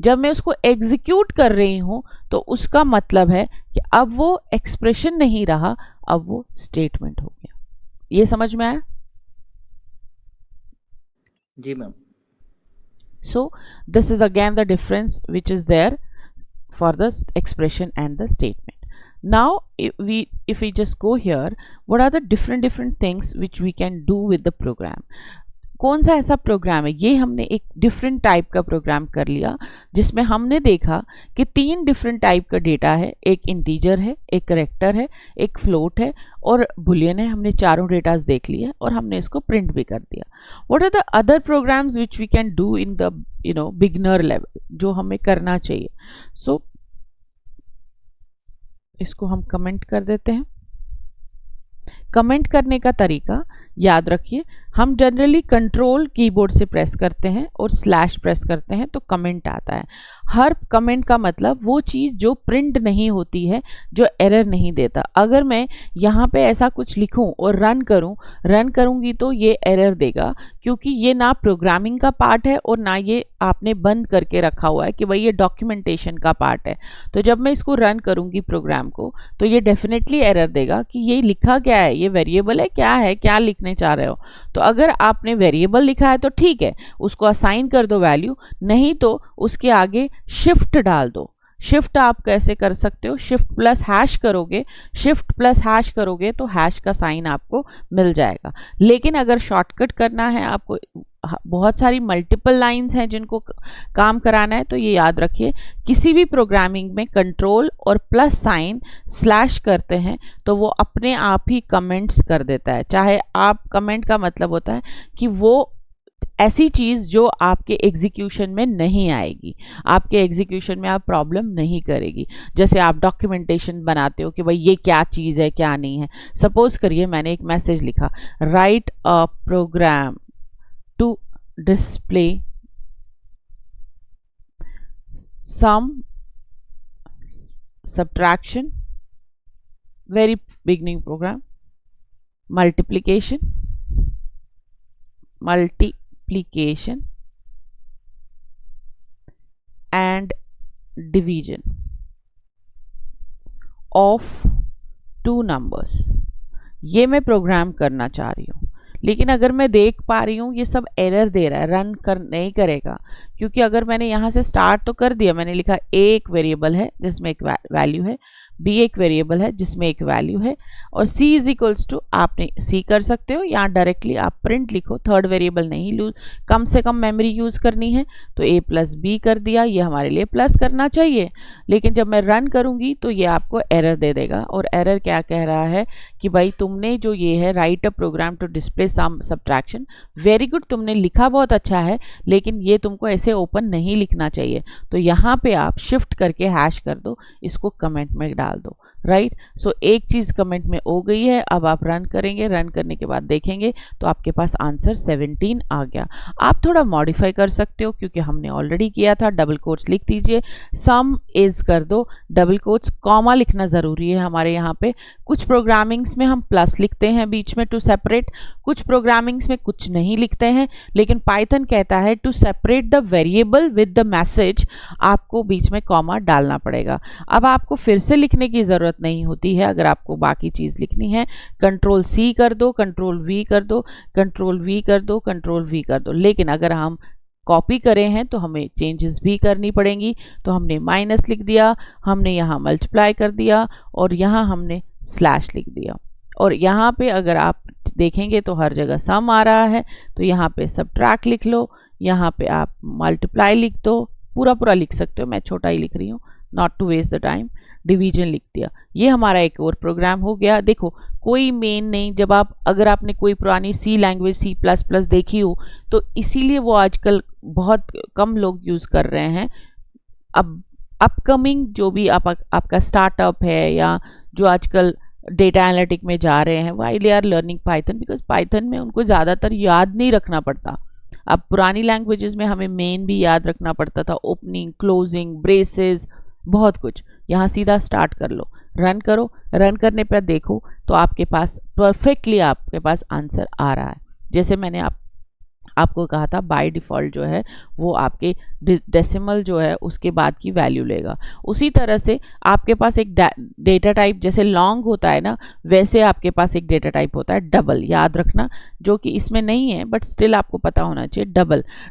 जब मैं उसको एग्जीक्यूट कर रही हूं तो उसका मतलब है कि अब वो एक्सप्रेशन नहीं रहा, अब वो स्टेटमेंट हो गया। ये समझ में आया? जी ma'am. So this is again the difference which is there for the expression and the statement. Now if we just go here, what are the different things which we can do with the program? कौन सा ऐसा programme है? ये हमने एक different type का programme कर लिया जिसमें हमने देखा कि 3 डिफरेंट टाइप का डेटा है, एक इंटीजर है, एक करेक्टर है, एक फ्लोट है और बुलियन है। हमने चारों डेटास देख लिए और हमने इसको प्रिंट भी कर दिया। What are the other programs which we can do in the beginner level, जो हमें करना चाहिए? सो इसको हम कमेंट कर देते हैं। कमेंट करने का तरीका याद रखिए, हम जनरली कंट्रोल कीबोर्ड से प्रेस करते हैं और स्लैश प्रेस करते हैं तो कमेंट आता है। हर कमेंट का मतलब वो चीज़ जो प्रिंट नहीं होती है, जो एरर नहीं देता। अगर मैं यहाँ पे ऐसा कुछ लिखूँ और रन करूँगी तो ये एरर देगा, क्योंकि ये ना प्रोग्रामिंग का पार्ट है और ना ये आपने बंद करके रखा हुआ है कि भाई ये डॉक्यूमेंटेशन का पार्ट है। तो जब मैं इसको रन करूँगी प्रोग्राम को, तो ये डेफिनेटली एरर देगा कि ये लिखा क्या है, ये वेरिएबल है क्या लिखने चाह रहे हो। तो अगर आपने वेरिएबल लिखा है तो ठीक है, उसको असाइन कर दो वैल्यू, नहीं तो उसके आगे शिफ्ट डाल दो। शिफ्ट आप कैसे कर सकते हो, शिफ्ट प्लस हैश करोगे तो हैश का साइन आपको मिल जाएगा। लेकिन अगर शॉर्टकट करना है आपको, बहुत सारी मल्टीपल लाइंस हैं जिनको काम कराना है, तो ये याद रखिए, किसी भी प्रोग्रामिंग में कंट्रोल और प्लस साइन स्लैश करते हैं तो वो अपने आप ही कमेंट्स कर देता है। चाहे आप, कमेंट का मतलब होता है कि वो ऐसी चीज़ जो आपके एग्जीक्यूशन में नहीं आएगी, आपके एग्जीक्यूशन में आप प्रॉब्लम नहीं करेगी। जैसे आप डॉक्यूमेंटेशन बनाते हो कि भाई ये क्या चीज़ है क्या नहीं है। सपोज करिए मैंने एक मैसेज लिखा, write a program to display sum, subtraction, very beginning program, multiplication and division of two numbers। ये मैं प्रोग्राम करना चाह रही हूँ, लेकिन अगर मैं देख पा रही हूँ ये सब एरर दे रहा है, नहीं करेगा, क्योंकि अगर मैंने यहाँ से स्टार्ट तो कर दिया, मैंने लिखा A एक वेरिएबल है जिसमें एक वैल्यू है, B एक वेरिएबल है जिसमें एक वैल्यू है, और C इज इक्वल्स टू, आपने C कर सकते हो या डायरेक्टली आप प्रिंट लिखो, थर्ड वेरिएबल नहीं कम से कम मेमोरी यूज़ करनी है तो A प्लस B कर दिया, ये हमारे लिए प्लस करना चाहिए। लेकिन जब मैं रन करूँगी तो ये आपको एरर दे देगा, और एरर क्या कह रहा है कि भाई तुमने जो ये है write a program to display sum subtraction, very good, तुमने लिखा बहुत अच्छा है, लेकिन ये तुमको ऐसे ओपन नहीं लिखना चाहिए। तो यहाँ पे आप शिफ्ट करके हैश कर दो, इसको कमेंट में डाल दो, राइट। सो एक चीज़ कमेंट में हो गई है। अब आप रन करेंगे, रन करने के बाद देखेंगे तो आपके पास आंसर 17 आ गया। आप थोड़ा मॉडिफाई कर सकते हो, क्योंकि हमने ऑलरेडी किया था। डबल कोट्स लिख दीजिए, सम इज कर दो, डबल कोट्स, कॉमा लिखना ज़रूरी है हमारे यहाँ पे। कुछ प्रोग्रामिंग्स में हम प्लस लिखते हैं बीच में टू सेपरेट, कुछ प्रोग्रामिंग्स में कुछ नहीं लिखते हैं, लेकिन पाइथन कहता है to separate the variable with the message, आपको बीच में कॉमा डालना पड़ेगा। अब आपको फिर से लिखने की ज़रूरत नहीं होती है। अगर आपको बाकी चीज़ लिखनी है, कंट्रोल C कर दो, कंट्रोल V कर दो, कंट्रोल V कर दो, कंट्रोल V कर दो। लेकिन अगर हम कॉपी करें हैं तो हमें चेंजेस भी करनी पड़ेंगी। तो हमने माइनस लिख दिया, हमने यहाँ मल्टीप्लाई कर दिया, और यहाँ हमने स्लैश लिख दिया। और यहाँ पे अगर आप देखेंगे तो हर जगह सम आ रहा है, तो यहाँ पे सब्ट्रैक्ट लिख लो, यहाँ पे आप मल्टीप्लाई लिख दो, पूरा लिख सकते हो, मैं छोटा ही लिख रही हूँ not to waste the time. Division लिख दिया। ये हमारा एक और प्रोग्राम हो गया। देखो कोई मेन नहीं, जब आप, अगर आपने कोई पुरानी सी लैंग्वेज C++ देखी हो तो इसीलिए वो आजकल बहुत कम लोग यूज़ कर रहे हैं। अब अपकमिंग जो भी आपका स्टार्टअप है या जो आजकल डेटा एनालिटिक में जा रहे हैं, why they are learning Python, because Python में उनको ज़्यादातर याद नहीं रखना पड़ता। अब पुरानी लैंग्वेजेस में हमें मेन भी याद रखना पड़ता था, ओपनिंग, क्लोजिंग, ब्रेसेस, बहुत कुछ। यहाँ सीधा स्टार्ट कर लो, रन करो, रन करने पर देखो तो आपके पास परफेक्टली आपके पास आंसर आ रहा है। जैसे मैंने आपको कहा था बाय डिफ़ॉल्ट जो है वो आपके डेसिमल जो है उसके बाद की वैल्यू लेगा। उसी तरह से आपके पास एक डेटा टाइप, जैसे लॉन्ग होता है ना, वैसे आपके पास एक डेटा टाइप होता है डबल, याद रखना, जो कि इसमें नहीं है बट स्टिल आपको पता होना चाहिए।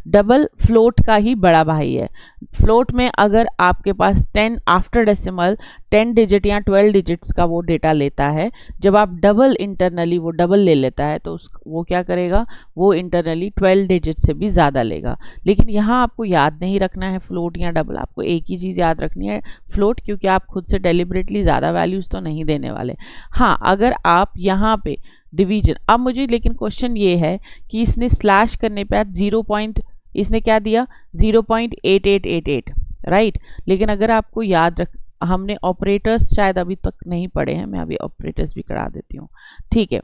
डबल फ्लोट का ही बड़ा भाई है। फ्लोट में अगर आपके पास 10 आफ्टर डेसिमल 10 डिजिट या 12 डिजिट्स का वो डेटा लेता है, जब आप डबल इंटरनली वो डबल ले लेता है तो वो क्या करेगा, वो इंटरनली 12 डिजिट से भी ज़्यादा लेगा। लेकिन यहाँ आपको याद नहीं रखना है फ्लोट या डबल, आपको एक ही चीज़ याद रखनी है फ्लोट, क्योंकि आप खुद से डेलिबरेटली ज़्यादा वैल्यूज़ तो नहीं देने वाले। हाँ, अगर आप यहाँ पे डिवीजन, अब मुझे लेकिन क्वेश्चन ये है कि इसने स्लैश करने पर इसने क्या दिया 0.8888, राइट। लेकिन अगर आपको याद रख, हमने ऑपरेटर्स शायद अभी तक नहीं पढ़े हैं, मैं अभी ऑपरेटर्स भी करा देती हूँ, ठीक है।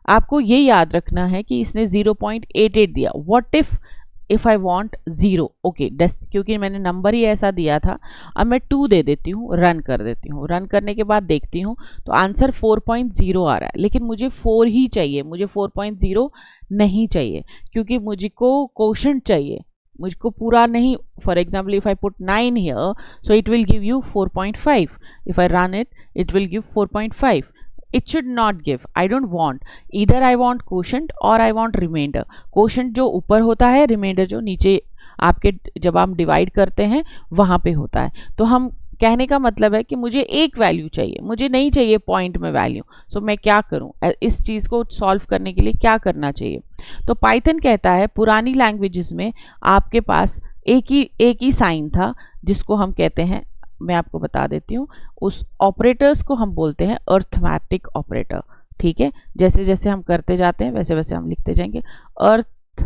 आपको ये याद रखना है कि इसने 0.88 दिया. What if I want 0, okay, क्योंकि मैंने नंबर ही ऐसा दिया था. अब मैं 2 दे देती हूँ, रन कर देती हूँ. रन करने के बाद देखती हूँ तो आंसर 4.0 आ रहा है, लेकिन मुझे 4 ही चाहिए, मुझे 4.0 नहीं चाहिए, क्योंकि मुझको क्वोशंट चाहिए, मुझको पूरा नहीं. For example if I put 9 here, so it will give you 4.5. If I run it will give 4.5. It should not give. I don't want. Either I want quotient or I want remainder. Quotient जो ऊपर होता है, remainder जो नीचे आपके जब आप divide करते हैं वहाँ पे होता है. तो हम कहने का मतलब है कि मुझे एक वैल्यू चाहिए, मुझे नहीं चाहिए पॉइंट में वैल्यू. सो मैं क्या करूँ, इस चीज़ को सॉल्व करने के लिए क्या करना चाहिए. तो पाइथन कहता है पुरानी लैंग्वेजेस में आपके पास एक ही साइन था जिसको हम कहते हैं, मैं आपको बता देती हूँ, उस ऑपरेटर्स को हम बोलते हैं अर्थमैटिक ऑपरेटर. ठीक है, जैसे जैसे हम करते जाते हैं वैसे वैसे हम लिखते जाएंगे. अर्थ,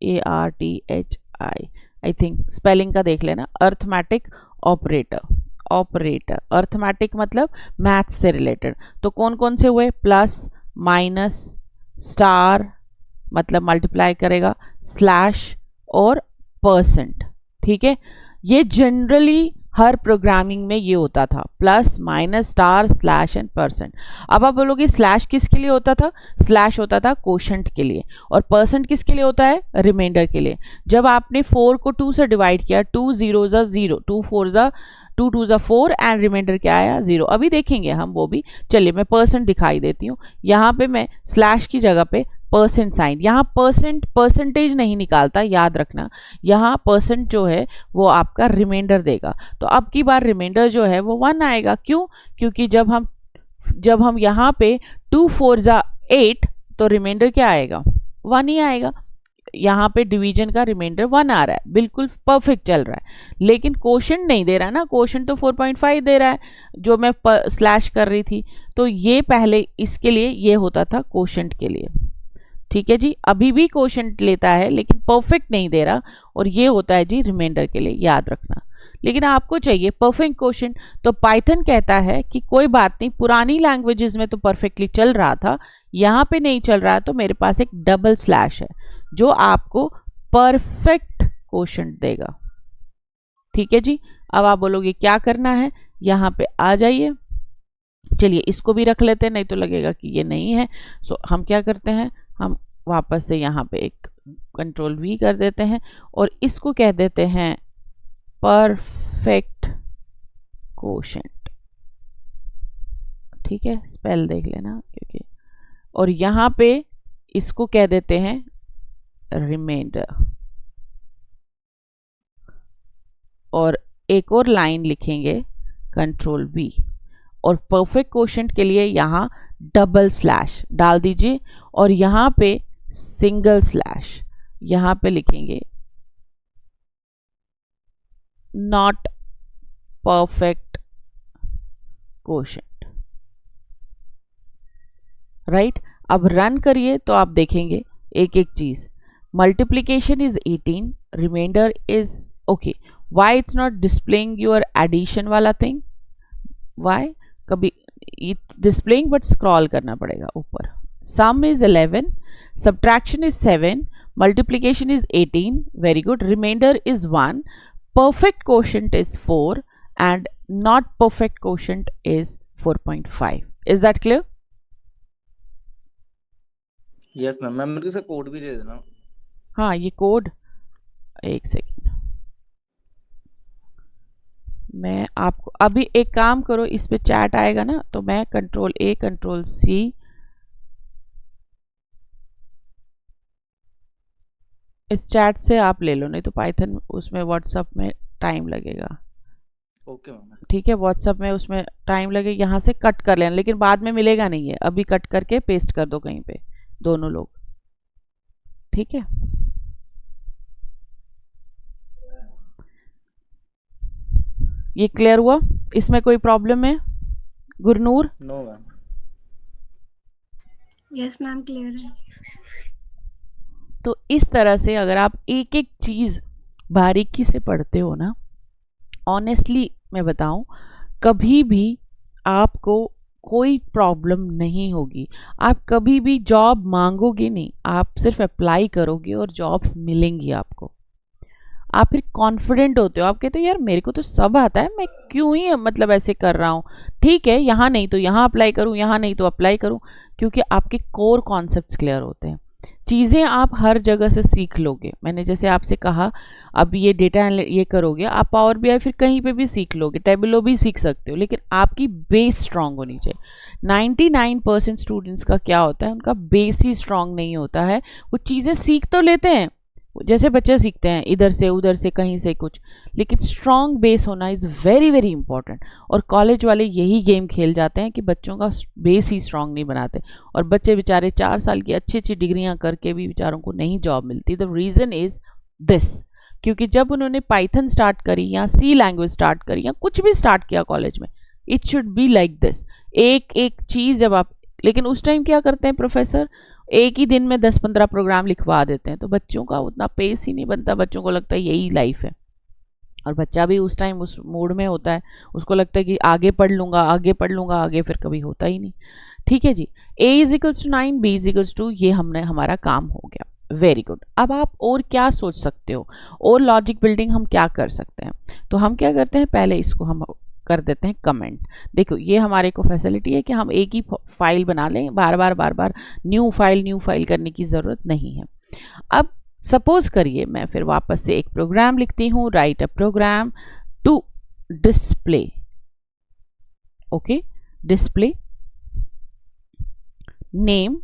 ARTHI, आई थिंक स्पेलिंग का देख लेना. Arithmetic operator. अर्थमैटिक मतलब मैथ्स से रिलेटेड. तो कौन कौन से हुए, प्लस, माइनस, स्टार मतलब मल्टीप्लाई करेगा, स्लैश और परसेंट. ठीक है, ये जनरली हर प्रोग्रामिंग में ये होता था, plus, minus, star, slash and percent. अब आप बोलोगे स्लैश किसके लिए होता था, स्लैश होता था क्वोशंट के लिए, और परसेंट किसके लिए होता है, रिमाइंडर के लिए. जब आपने 4 को 2 से डिवाइड किया, 2 0 0, 2 4 2 2 4 एंड रिमाइंडर क्या आया, 0. अभी देखेंगे हम वो भी. चलिए मैं परसेंट दिखाई देती हूँ. यहाँ पे मैं स्लैश की जगह पे परसेंट साइन, यहाँ परसेंटेज नहीं निकालता, याद रखना. यहाँ परसेंट जो है वो आपका रिमाइंडर देगा. तो अब की बार रिमाइंडर जो है वो 1 आएगा. क्यों, क्योंकि जब हम यहाँ पे 2 4 8 तो रिमाइंडर क्या आएगा, 1 ही आएगा. यहाँ पे डिवीजन का रिमाइंडर 1 आ रहा है, बिल्कुल परफेक्ट चल रहा है. लेकिन क्वोशंट नहीं दे रहा ना, क्वोशंट तो 4.5 दे रहा है जो मैं स्लैश कर रही थी. तो ये पहले इसके लिए ये होता था क्वोशंट के लिए. ठीक है जी, अभी भी क्वोशंट लेता है लेकिन परफेक्ट नहीं दे रहा, और ये होता है जी रिमाइंडर के लिए, याद रखना. लेकिन आपको चाहिए परफेक्ट क्वोशंट. तो पाइथन कहता है कि कोई बात नहीं, पुरानी लैंग्वेजेस में तो परफेक्टली चल रहा था, यहाँ पे नहीं चल रहा, तो मेरे पास एक डबल स्लैश है जो आपको परफेक्ट क्वोशंट देगा. ठीक है जी, अब आप बोलोगे क्या करना है, यहाँ पे आ जाइए. चलिए इसको भी रख लेते हैं, नहीं तो लगेगा कि ये नहीं है. सो हम क्या करते हैं, हम वापस से यहाँ पे एक कंट्रोल V कर देते हैं और इसको कह देते हैं परफेक्ट क्वोशंट. ठीक है, स्पेल देख लेना क्योंकि, और यहाँ पे इसको कह देते हैं रिमाइंडर. और एक और लाइन लिखेंगे कंट्रोल V, और परफेक्ट क्वोशंट के लिए यहाँ डबल स्लैश डाल दीजिए, और यहाँ पे सिंगल स्लैश, यहाँ पे लिखेंगे नॉट परफेक्ट क्वोशंट. राइट, अब रन करिए तो आप देखेंगे एक एक चीज. Multiplication is 18, reminder is okay. Why it's not displaying your addition वाला थिंग, वाई, कभी इट्स डिस्प्लेइंग बट स्क्रॉल करना पड़ेगा ऊपर. Sum is 11, subtraction is 7, multiplication is 18, very good. Reminder is 1, perfect quotient is 4 and not perfect quotient is 4.5. Is that clear? Yes ma'am. Ma'am मेरे को code भी दे देना. हाँ, ये कोड, एक सेकेंड, मैं आपको अभी एक काम करो, इस पे चैट आएगा ना, तो मैं कंट्रोल A कंट्रोल C इस चैट से आप ले लो, नहीं तो पाइथन उसमें व्हाट्सएप में टाइम लगेगा. Okay ma'am. ठीक है, व्हाट्सएप में उसमें टाइम लगेगा, यहाँ से कट कर लेना, लेकिन बाद में मिलेगा नहीं है. अभी कट करके पेस्ट कर दो कहीं पे दोनों लोग. ठीक है, ये क्लियर हुआ? इसमें कोई प्रॉब्लम है Gurnoor? No ma'am. Yes ma'am, clear है. तो इस तरह से अगर आप एक एक चीज बारीकी से पढ़ते हो ना, ऑनेस्टली मैं बताऊं, कभी भी आपको कोई प्रॉब्लम नहीं होगी। आप कभी भी जॉब मांगोगे नहीं, आप सिर्फ अप्लाई करोगे और जॉब्स मिलेंगी आपको। आप फिर कॉन्फिडेंट होते हो, आप कहते हो यार मेरे को तो सब आता है, मैं क्यों ही मतलब ऐसे कर रहा हूँ, ठीक है यहाँ नहीं तो यहाँ अप्लाई करूँ, यहाँ नहीं तो अप्लाई करूँ, क्योंकि आपके कोर कॉन्सेप्ट्स क्लियर होते हैं। चीज़ें आप हर जगह से सीख लोगे। मैंने जैसे आपसे कहा अब ये डेटा ये करोगे, आप पावर बीआई फिर कहीं पे भी सीख लोगे, टेबलो भी सीख सकते हो, लेकिन आपकी बेस स्ट्रांग होनी चाहिए। 99% स्टूडेंट्स का क्या होता है, उनका बेस ही स्ट्रांग नहीं होता है। वो चीज़ें सीख तो लेते हैं, जैसे बच्चे सीखते हैं इधर से उधर से कहीं से कुछ, लेकिन स्ट्रांग बेस होना इज़ वेरी वेरी इंपॉर्टेंट। और कॉलेज वाले यही गेम खेल जाते हैं कि बच्चों का बेस ही स्ट्रांग नहीं बनाते, और बच्चे बेचारे 4 साल की अच्छी अच्छी डिग्रियां करके भी बेचारों को नहीं जॉब मिलती। द रीज़न इज़ दिस, क्योंकि जब उन्होंने पाइथन स्टार्ट करी या सी लैंग्वेज स्टार्ट करी या कुछ भी स्टार्ट किया कॉलेज में, it should be like this, एक एक चीज़ जब आप, लेकिन उस टाइम क्या करते हैं प्रोफेसर, एक ही दिन में 10-15 प्रोग्राम लिखवा देते हैं, तो बच्चों का उतना पेस ही नहीं बनता, बच्चों को लगता है यही लाइफ है। और बच्चा भी उस टाइम उस मूड में होता है, उसको लगता है कि आगे पढ़ लूँगा आगे पढ़ लूँगा, आगे फिर कभी होता ही नहीं। ठीक है जी, A=9 B=2, ये हमने हमारा काम हो गया। Very good. अब आप और क्या सोच सकते हो, और लॉजिक बिल्डिंग हम क्या कर सकते हैं, तो हम क्या करते हैं, पहले इसको हम कर देते हैं कमेंट। देखो ये हमारे को फैसिलिटी है कि हम एक ही फाइल बना लें, बार बार न्यू फाइल करने की ज़रूरत नहीं है। अब सपोज करिए मैं फिर वापस से एक प्रोग्राम लिखती हूँ, write a program to display, okay, display name,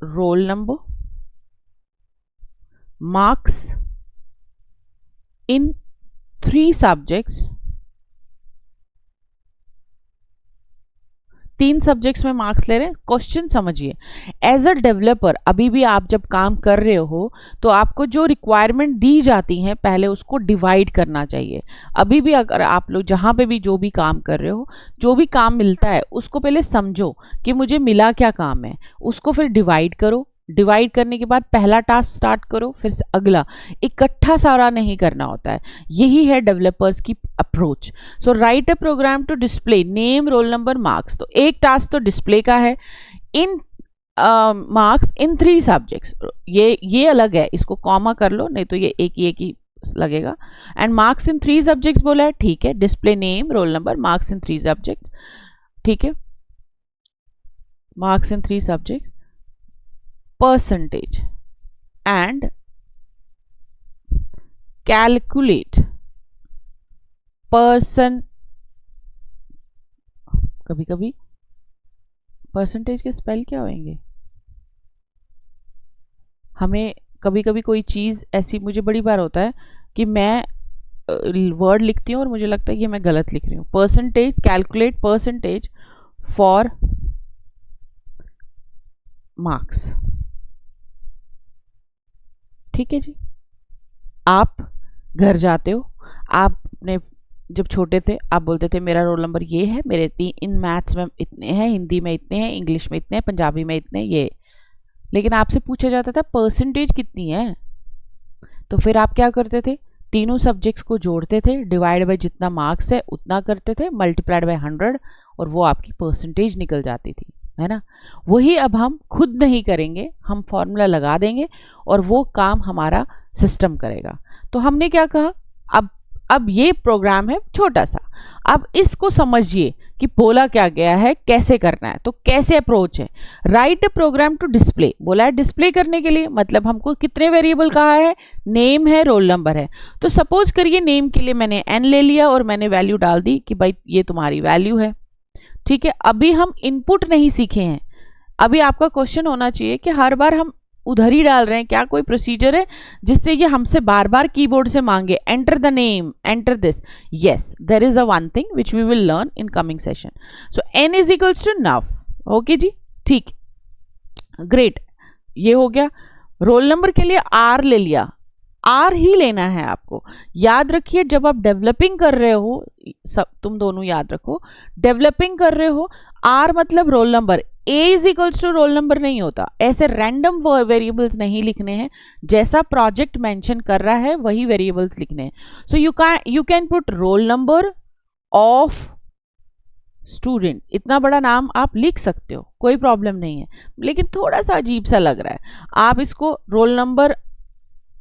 roll number, marks in 3 subjects, 3 subjects में मार्क्स ले रहे हैं। क्वेश्चन समझिए, एज अ डेवलपर अभी भी आप जब काम कर रहे हो तो आपको जो रिक्वायरमेंट दी जाती हैं पहले उसको डिवाइड करना चाहिए। अभी भी अगर आप लोग जहाँ पे भी जो भी काम कर रहे हो, जो भी काम मिलता है उसको पहले समझो कि मुझे मिला क्या काम है, उसको फिर डिवाइड करो। डिवाइड करने के बाद पहला टास्क स्टार्ट करो, फिर से अगला, इकट्ठा सारा नहीं करना होता है। यही है डेवलपर्स की approach. So write a program to display name, roll number, marks. तो एक टास्क तो डिस्प्ले का है, इन मार्क्स इन 3 सब्जेक्ट्स, ये अलग है, इसको कॉमा कर लो, नहीं तो ये एक ही लगेगा। एंड मार्क्स इन 3 सब्जेक्ट्स बोला है, ठीक है, display name, roll number, marks in 3 subjects, ठीक है, marks in 3 subjects, percentage and calculate कभी कभी परसेंटेज के स्पेल क्या होंगे, हमें कभी कभी कोई चीज़ ऐसी, मुझे बड़ी बार होता है कि मैं वर्ड लिखती हूँ और मुझे लगता है कि मैं गलत लिख रही हूँ। Percentage, calculate percentage for marks, ठीक है जी। आप घर जाते हो, आप अपने जब छोटे थे आप बोलते थे मेरा रोल नंबर ये है, मेरे इन मैथ्स में इतने हैं, हिंदी में इतने हैं, इंग्लिश में इतने हैं, पंजाबी में इतने, ये, लेकिन आपसे पूछा जाता था परसेंटेज कितनी है, तो फिर आप क्या करते थे, तीनों सब्जेक्ट्स को जोड़ते थे, डिवाइड बाय जितना मार्क्स है उतना करते थे, मल्टीप्लाइड बाय 100, और वो आपकी परसेंटेज निकल जाती थी, है ना। वही अब हम खुद नहीं करेंगे, हम फॉर्मूला लगा देंगे और वो काम हमारा सिस्टम करेगा। तो हमने क्या कहा, अब ये प्रोग्राम है छोटा सा, अब इसको समझिए कि बोला क्या गया है, कैसे करना है। तो कैसे अप्रोच है, राइट प्रोग्राम टू डिस्प्ले, बोला है डिस्प्ले करने के लिए, मतलब हमको कितने वेरिएबल कहा है, नेम है, रोल नंबर है। तो सपोज करिए नेम के लिए मैंने n ले लिया और मैंने वैल्यू डाल दी कि भाई ये तुम्हारी वैल्यू है, ठीक है। अभी हम इनपुट नहीं सीखे हैं, अभी आपका क्वेश्चन होना चाहिए कि हर बार हम उधर ही डाल रहे हैं, क्या कोई प्रोसीजर है जिससे ये हमसे बार बार कीबोर्ड से मांगे enter the name, enter this. Yes, there is a one thing which we will learn in coming session. So n is equals to now, okay जी, ठीक, ग्रेट, ये हो गया। रोल नंबर के लिए r ले लिया, R ही लेना है आपको। याद रखिए जब आप डेवलपिंग कर रहे हो, सब तुम दोनों याद रखो, डेवलपिंग कर रहे हो, R मतलब रोल नंबर, A=टू रोल नंबर नहीं होता। ऐसे रैंडम वेरिएबल्स नहीं लिखने हैं, जैसा प्रोजेक्ट मेंशन कर रहा है वही वेरिएबल्स लिखने हैं। So you can put roll number of student, इतना बड़ा नाम आप लिख सकते हो, कोई प्रॉब्लम नहीं है, लेकिन थोड़ा सा अजीब सा लग रहा है। आप इसको रोल नंबर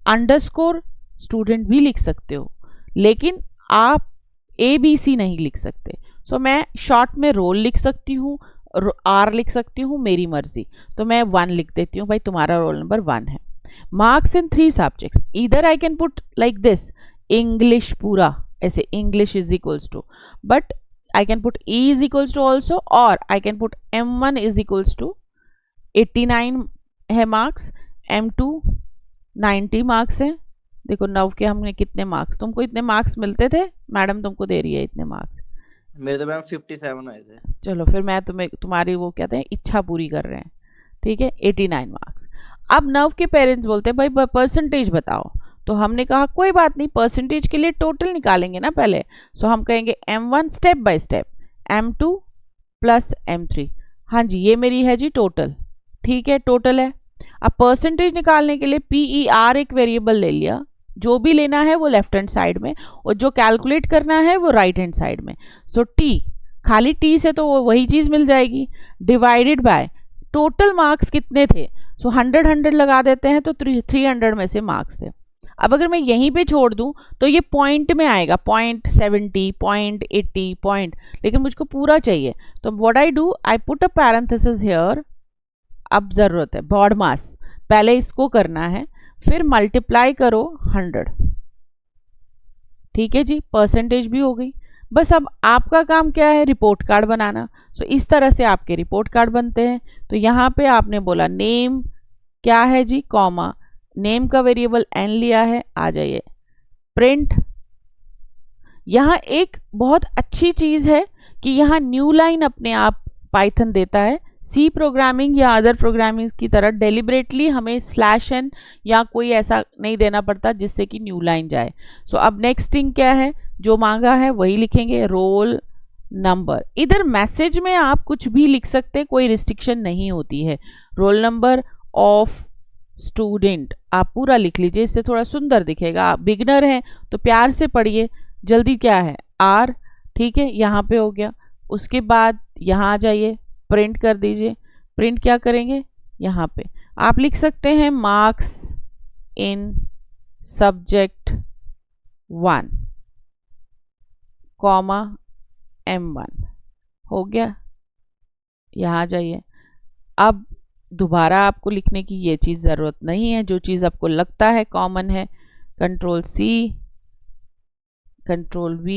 अंडरस्कोर स्टूडेंट भी लिख सकते हो, लेकिन आप ABC नहीं लिख सकते। सो मैं शॉर्ट में रोल लिख सकती हूँ, R लिख सकती हूँ, मेरी मर्जी। तो मैं 1 लिख देती हूँ, भाई तुम्हारा रोल नंबर 1 है। मार्क्स इन 3 सब्जेक्ट्स, इधर I can put like this, English पूरा ऐसे, English is equals to, but I can put E is equals to also, or I can put M1 is equals to 89 है marks, M2 90 marks है। देखो नव के हमने कितने मार्क्स, तुमको इतने मार्क्स मिलते थे, मैडम तुमको दे रही है इतने मार्क्स। मेरे तो मैम 57 आए थे। चलो फिर मैं तुम्हें तुम्हारी वो कहते हैं इच्छा पूरी कर रहे हैं, ठीक है, 89 मार्क्स। अब नव के पेरेंट्स बोलते हैं भाई परसेंटेज बताओ, तो हमने कहा कोई बात नहीं, परसेंटेज के लिए टोटल निकालेंगे ना पहले। सो हम कहेंगे M1 step by step, M2 plus M3, हाँ जी ये मेरी है जी टोटल, ठीक है टोटल है। अब परसेंटेज निकालने के लिए PER एक वेरिएबल ले लिया, जो भी लेना है वो लेफ्ट हैंड साइड में, और जो कैलकुलेट करना है वो राइट हैंड साइड में। सो T, खाली T से तो वही चीज़ मिल जाएगी, डिवाइडेड बाय टोटल मार्क्स कितने थे। सो 100 लगा देते हैं, तो 300 में से मार्क्स थे। अब अगर मैं यहीं पे छोड़ दूं तो ये पॉइंट में आएगा, 0.70, 0.80 पॉइंट, लेकिन मुझको पूरा चाहिए। तो what I do, I put a parenthesis here. अब जरूरत है बॉड मास, पहले इसको करना है, फिर मल्टीप्लाई करो 100, ठीक है जी, परसेंटेज भी हो गई। बस अब आपका काम क्या है, रिपोर्ट कार्ड बनाना। सो इस तरह से आपके रिपोर्ट कार्ड बनते हैं। तो यहाँ पे आपने बोला नेम क्या है जी, कॉमा, नेम का वेरिएबल n लिया है, आ जाइए प्रिंट। यहाँ एक बहुत अच्छी चीज़ है कि यहाँ न्यू लाइन अपने आप पाइथन देता है। सी प्रोग्रामिंग या अदर प्रोग्रामिंग की तरह डेलिबरेटली हमें /n या कोई ऐसा नहीं देना पड़ता जिससे कि न्यू लाइन जाए। सो अब नेक्स्ट थिंग क्या है, जो मांगा है वही लिखेंगे, रोल नंबर। इधर मैसेज में आप कुछ भी लिख सकते, कोई रिस्ट्रिक्शन नहीं होती है। रोल नंबर ऑफ स्टूडेंट आप पूरा लिख लीजिए, इससे थोड़ा सुंदर दिखेगा। आप बिगनर हैं तो प्यार से पढ़िए, जल्दी क्या है R, ठीक है, यहाँ पे हो गया। उसके बाद यहाँ आ जाइए, प्रिंट कर दीजिए। प्रिंट क्या करेंगे, यहाँ पे आप लिख सकते हैं marks in subject 1, comma M1, हो गया। यहाँ आ जाइए। अब दोबारा आपको लिखने की ये चीज़ ज़रूरत नहीं है, जो चीज़ आपको लगता है कॉमन है, Ctrl+C, Ctrl+V,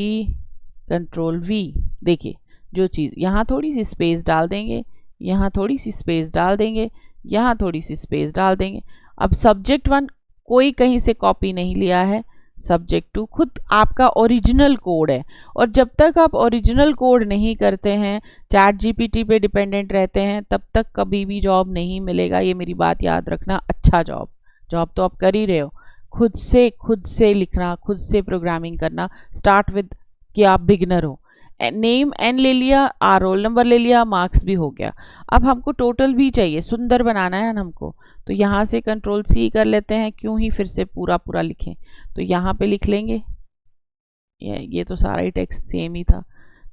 Ctrl+V। देखिए जो चीज़, यहाँ थोड़ी सी स्पेस डाल देंगे, यहाँ थोड़ी सी स्पेस डाल देंगे, यहाँ थोड़ी सी स्पेस डाल देंगे। अब सब्जेक्ट 1 कोई कहीं से कॉपी नहीं लिया है, सब्जेक्ट 2 खुद आपका ओरिजिनल कोड है। और जब तक आप ओरिजिनल कोड नहीं करते हैं, ChatGPT पे डिपेंडेंट रहते हैं, तब तक कभी भी जॉब नहीं मिलेगा। ये मेरी बात याद रखना। अच्छा जॉब तो आप कर ही रहे हो, खुद से लिखना, खुद से प्रोग्रामिंग करना स्टार्ट विद कि आप बिगनर हो। नेम n ले लिया, रोल नंबर ले लिया, मार्क्स भी हो गया। अब हमको टोटल भी चाहिए, सुंदर बनाना है ना हमको, तो यहाँ से Ctrl+C कर लेते हैं। क्यों ही फिर से पूरा लिखें, तो यहाँ पे लिख लेंगे, ये तो सारा ही टेक्स्ट सेम ही था।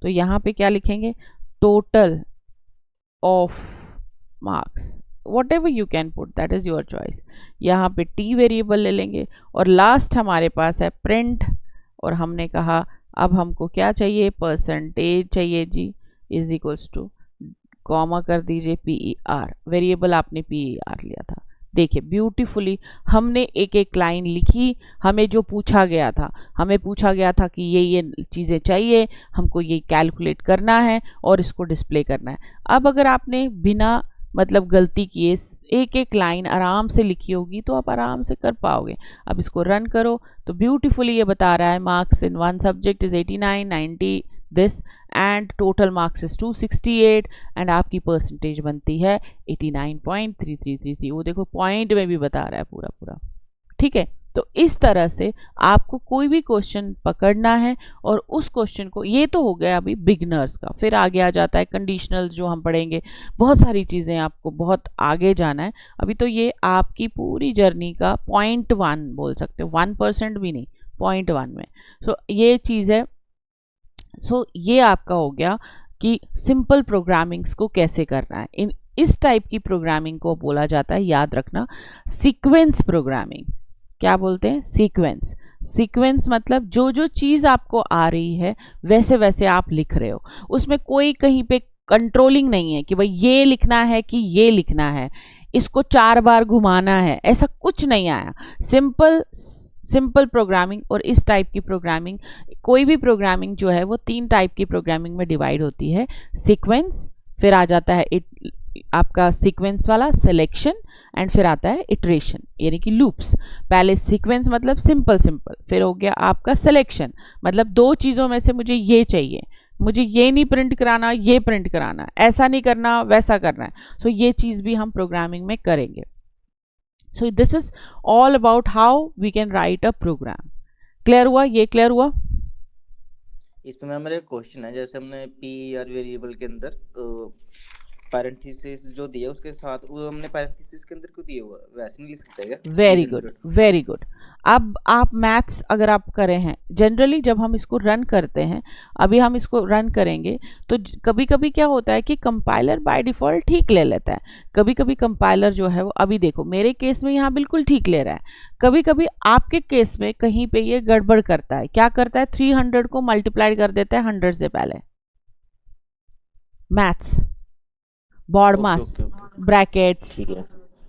तो यहाँ पे क्या लिखेंगे, total of marks, what ever you can put, that is your choice. यहाँ पे T वेरिएबल ले लेंगे, और लास्ट हमारे पास है प्रिंट, और हमने कहा अब हमको क्या चाहिए, परसेंटेज चाहिए जी, इज इक्वल्स टू, कॉमा कर दीजिए PER, वेरिएबल आपने PER लिया था। देखिए ब्यूटीफुली हमने एक एक लाइन लिखी। हमें जो पूछा गया था, हमें पूछा गया था कि ये चीज़ें चाहिए, हमको ये कैलकुलेट करना है और इसको डिस्प्ले करना है। अब अगर आपने बिना मतलब गलती किए एक एक लाइन आराम से लिखी होगी तो आप आराम से कर पाओगे। अब इसको रन करो तो ब्यूटीफुली ये बता रहा है marks in 1 subject is 89, 90 this, and total marks is 268, and आपकी परसेंटेज बनती है 89.3333। वो देखो पॉइंट में भी बता रहा है पूरा। ठीक है, तो इस तरह से आपको कोई भी क्वेश्चन पकड़ना है, और उस क्वेश्चन को, ये तो हो गया अभी बिगनर्स का। फिर आगे आ जाता है कंडीशनल्स जो हम पढ़ेंगे, बहुत सारी चीज़ें, आपको बहुत आगे जाना है। अभी तो ये आपकी पूरी जर्नी का 0.1 बोल सकते हो, 1% भी नहीं, 0.1 में। सो ये चीज़ है सो ये आपका हो गया कि सिंपल प्रोग्रामिंग्स को कैसे करना है। इस टाइप की प्रोग्रामिंग को बोला जाता है, याद रखना, सीक्वेंस प्रोग्रामिंग। क्या बोलते हैं? सीक्वेंस। सीक्वेंस मतलब जो जो चीज़ आपको आ रही है वैसे वैसे आप लिख रहे हो, उसमें कोई कहीं पे कंट्रोलिंग नहीं है कि भाई ये लिखना है कि ये लिखना है, इसको 4 बार घुमाना है, ऐसा कुछ नहीं आया। Simple simple programming. और इस टाइप की प्रोग्रामिंग, कोई भी प्रोग्रामिंग जो है वो 3 टाइप की प्रोग्रामिंग में डिवाइड होती है। सीक्वेंस, फिर आ जाता है आपका सीक्वेंस वाला सिलेक्शन, एंड फिर आता है इटरेशन यानी कि लूप्स। पहले सीक्वेंस मतलब सिंपल सिंपल, फिर हो गया आपका सिलेक्शन मतलब 2 चीज़ों में से मुझे ये चाहिए, मुझे ये नहीं प्रिंट कराना, ये प्रिंट कराना, ऐसा नहीं करना, वैसा करना है। सो ये चीज़ भी हम प्रोग्रामिंग में करेंगे। So this is all about how we can write a program. Clear हुआ? ये क्लियर हुआ? इसमें मैम मेरा एक क्वेश्चन है, जैसे हमने पी आर वेरिएबल के अंदर पैरेंथेसिस जो दिया उसके साथ, वो हमने पैरेंथेसिस के अंदर क्यों दिया हुआ है? वैसे नहीं लिख सकते क्या? Very good, very good. अब आप मैथ्स अगर आप करे हैं, जनरली जब हम इसको रन करते हैं, अभी हम इसको रन करेंगे तो कभी कभी क्या होता है कि कंपाइलर बाय डिफ़ॉल्ट ठीक ले लेता है, कभी कभी कंपाइलर जो है वो, अभी देखो मेरे केस में यहाँ बिल्कुल ठीक ले रहा है, कभी कभी आपके केस में कहीं पे ये गड़बड़ करता है। क्या करता है? 300 को मल्टीप्लाई कर देता है 100 से पहले। मैथ्स, बॉड मास, ब्रैकेट्स।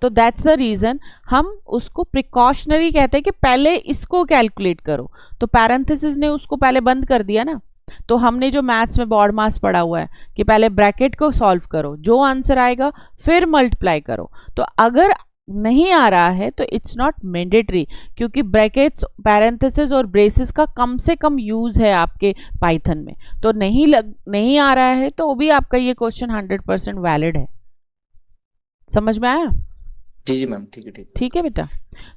तो दैट्स द रीजन हम उसको प्रिकॉशनरी कहते हैं कि पहले इसको कैलकुलेट करो। तो पैरेंथेसिस ने उसको पहले बंद कर दिया ना। तो हमने जो मैथ्स में बॉड मास पढ़ा हुआ है कि पहले ब्रैकेट को सॉल्व करो, जो आंसर आएगा फिर मल्टीप्लाई करो। तो अगर नहीं आ रहा है तो इट्स नॉट मैंडेटरी, क्योंकि ब्रैकेट्स, पैरेंथेसिस और ब्रेसेस का कम से कम यूज है आपके पाइथन में। तो नहीं आ रहा है तो भी आपका ये क्वेश्चन 100% वैलिड है। समझ में आया? जी जी मैम, ठीक है ठीक ठीक है बेटा।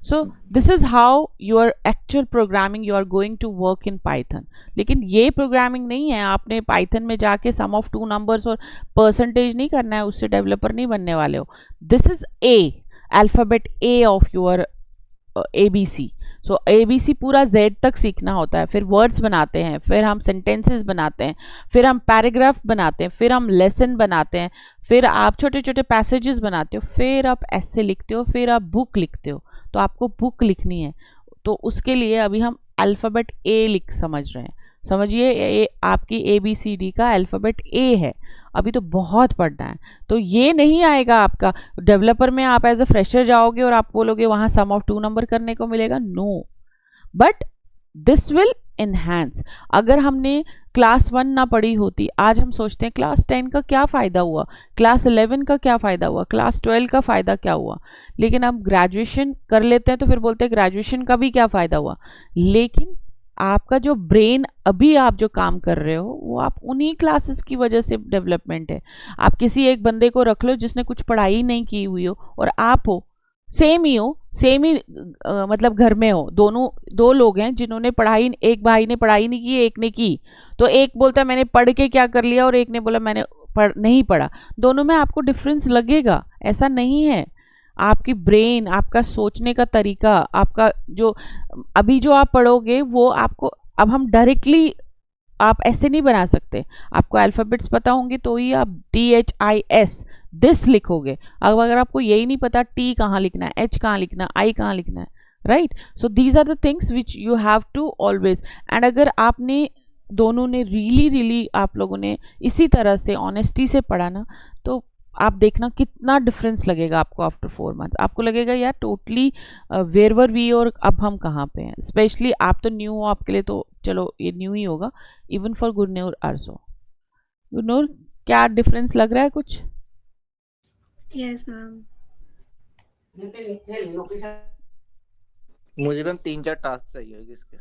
So this is how your actual programming you are going to work in Python. लेकिन ये प्रोग्रामिंग नहीं है, आपने पाइथन में जाके सम ऑफ 2 नंबर्स और परसेंटेज नहीं करना है, उससे डेवलपर नहीं बनने वाले हो। This is a alphabet A of your ABC। So ABC पूरा Z तक सीखना होता है, फिर वर्ड्स बनाते हैं, फिर हम सेंटेंसेस बनाते हैं, फिर हम पैराग्राफ बनाते हैं, फिर हम लेसन बनाते हैं, फिर आप छोटे छोटे पैसेजेस बनाते हो, फिर आप ऐसे लिखते हो, फिर आप बुक लिखते हो। तो आपको बुक लिखनी है, तो उसके लिए अभी हम अल्फ़ाबेट ए लिख समझ रहे हैं। समझिए, आपकी ABCD का अल्फ़ाबेट A है, अभी तो बहुत पढ़ना है। तो ये नहीं आएगा आपका डेवलपर में, आप एज अ फ्रेशर जाओगे और आप बोलोगे वहाँ सम ऑफ 2 नंबर करने को मिलेगा, no. But this will enhance. अगर हमने क्लास 1 ना पढ़ी होती, आज हम सोचते हैं क्लास 10 का क्या फ़ायदा हुआ, क्लास 11 का क्या फ़ायदा हुआ, क्लास 12 का फ़ायदा क्या हुआ, लेकिन अब ग्रेजुएशन कर लेते हैं तो फिर बोलते हैं ग्रेजुएशन का भी क्या फ़ायदा हुआ। लेकिन आपका जो ब्रेन अभी आप जो काम कर रहे हो वो आप उन्हीं क्लासेस की वजह से डेवलपमेंट है। आप किसी एक बंदे को रख लो जिसने कुछ पढ़ाई नहीं की हुई हो और आप हो, सेम ही हो, सेम ही मतलब घर में हो, दोनों 2 लोग हैं जिन्होंने पढ़ाई, एक भाई ने पढ़ाई नहीं की, एक ने की। तो एक बोलता है मैंने पढ़ के क्या कर लिया और एक ने बोला मैंने नहीं पढ़ा। दोनों में आपको डिफरेंस लगेगा, ऐसा नहीं है। आपकी ब्रेन, आपका सोचने का तरीका, आपका जो अभी जो आप पढ़ोगे वो आपको, अब हम डायरेक्टली आप ऐसे नहीं बना सकते। आपको अल्फ़ाबेट्स पता होंगे तो ही आप DHIS दिस लिखोगे। अब अगर आपको यही नहीं पता T कहाँ लिखना है, H कहाँ लिखना है, I कहाँ लिखना है, right. So these are the things which you have to always. And अगर आपने दोनों ने रियली आप लोगों ने इसी तरह से ऑनेस्टी से पढ़ा ना, तो आप देखना कितना डिफरेंस लगेगा आपको आफ्टर 4 मंथ्स। आपको लगेगा यार टोटली वेयर वर वी और अब हम कहाँ पे हैं। स्पेशली आप तो न्यू हो, आपके लिए तो चलो ये न्यू ही होगा, even for Gurnoor also. Gurnoor, क्या डिफरेंस लग रहा है कुछ? Yes ma'am. मुझे मैम 3-4 टास्क चाहिए होगी इसके।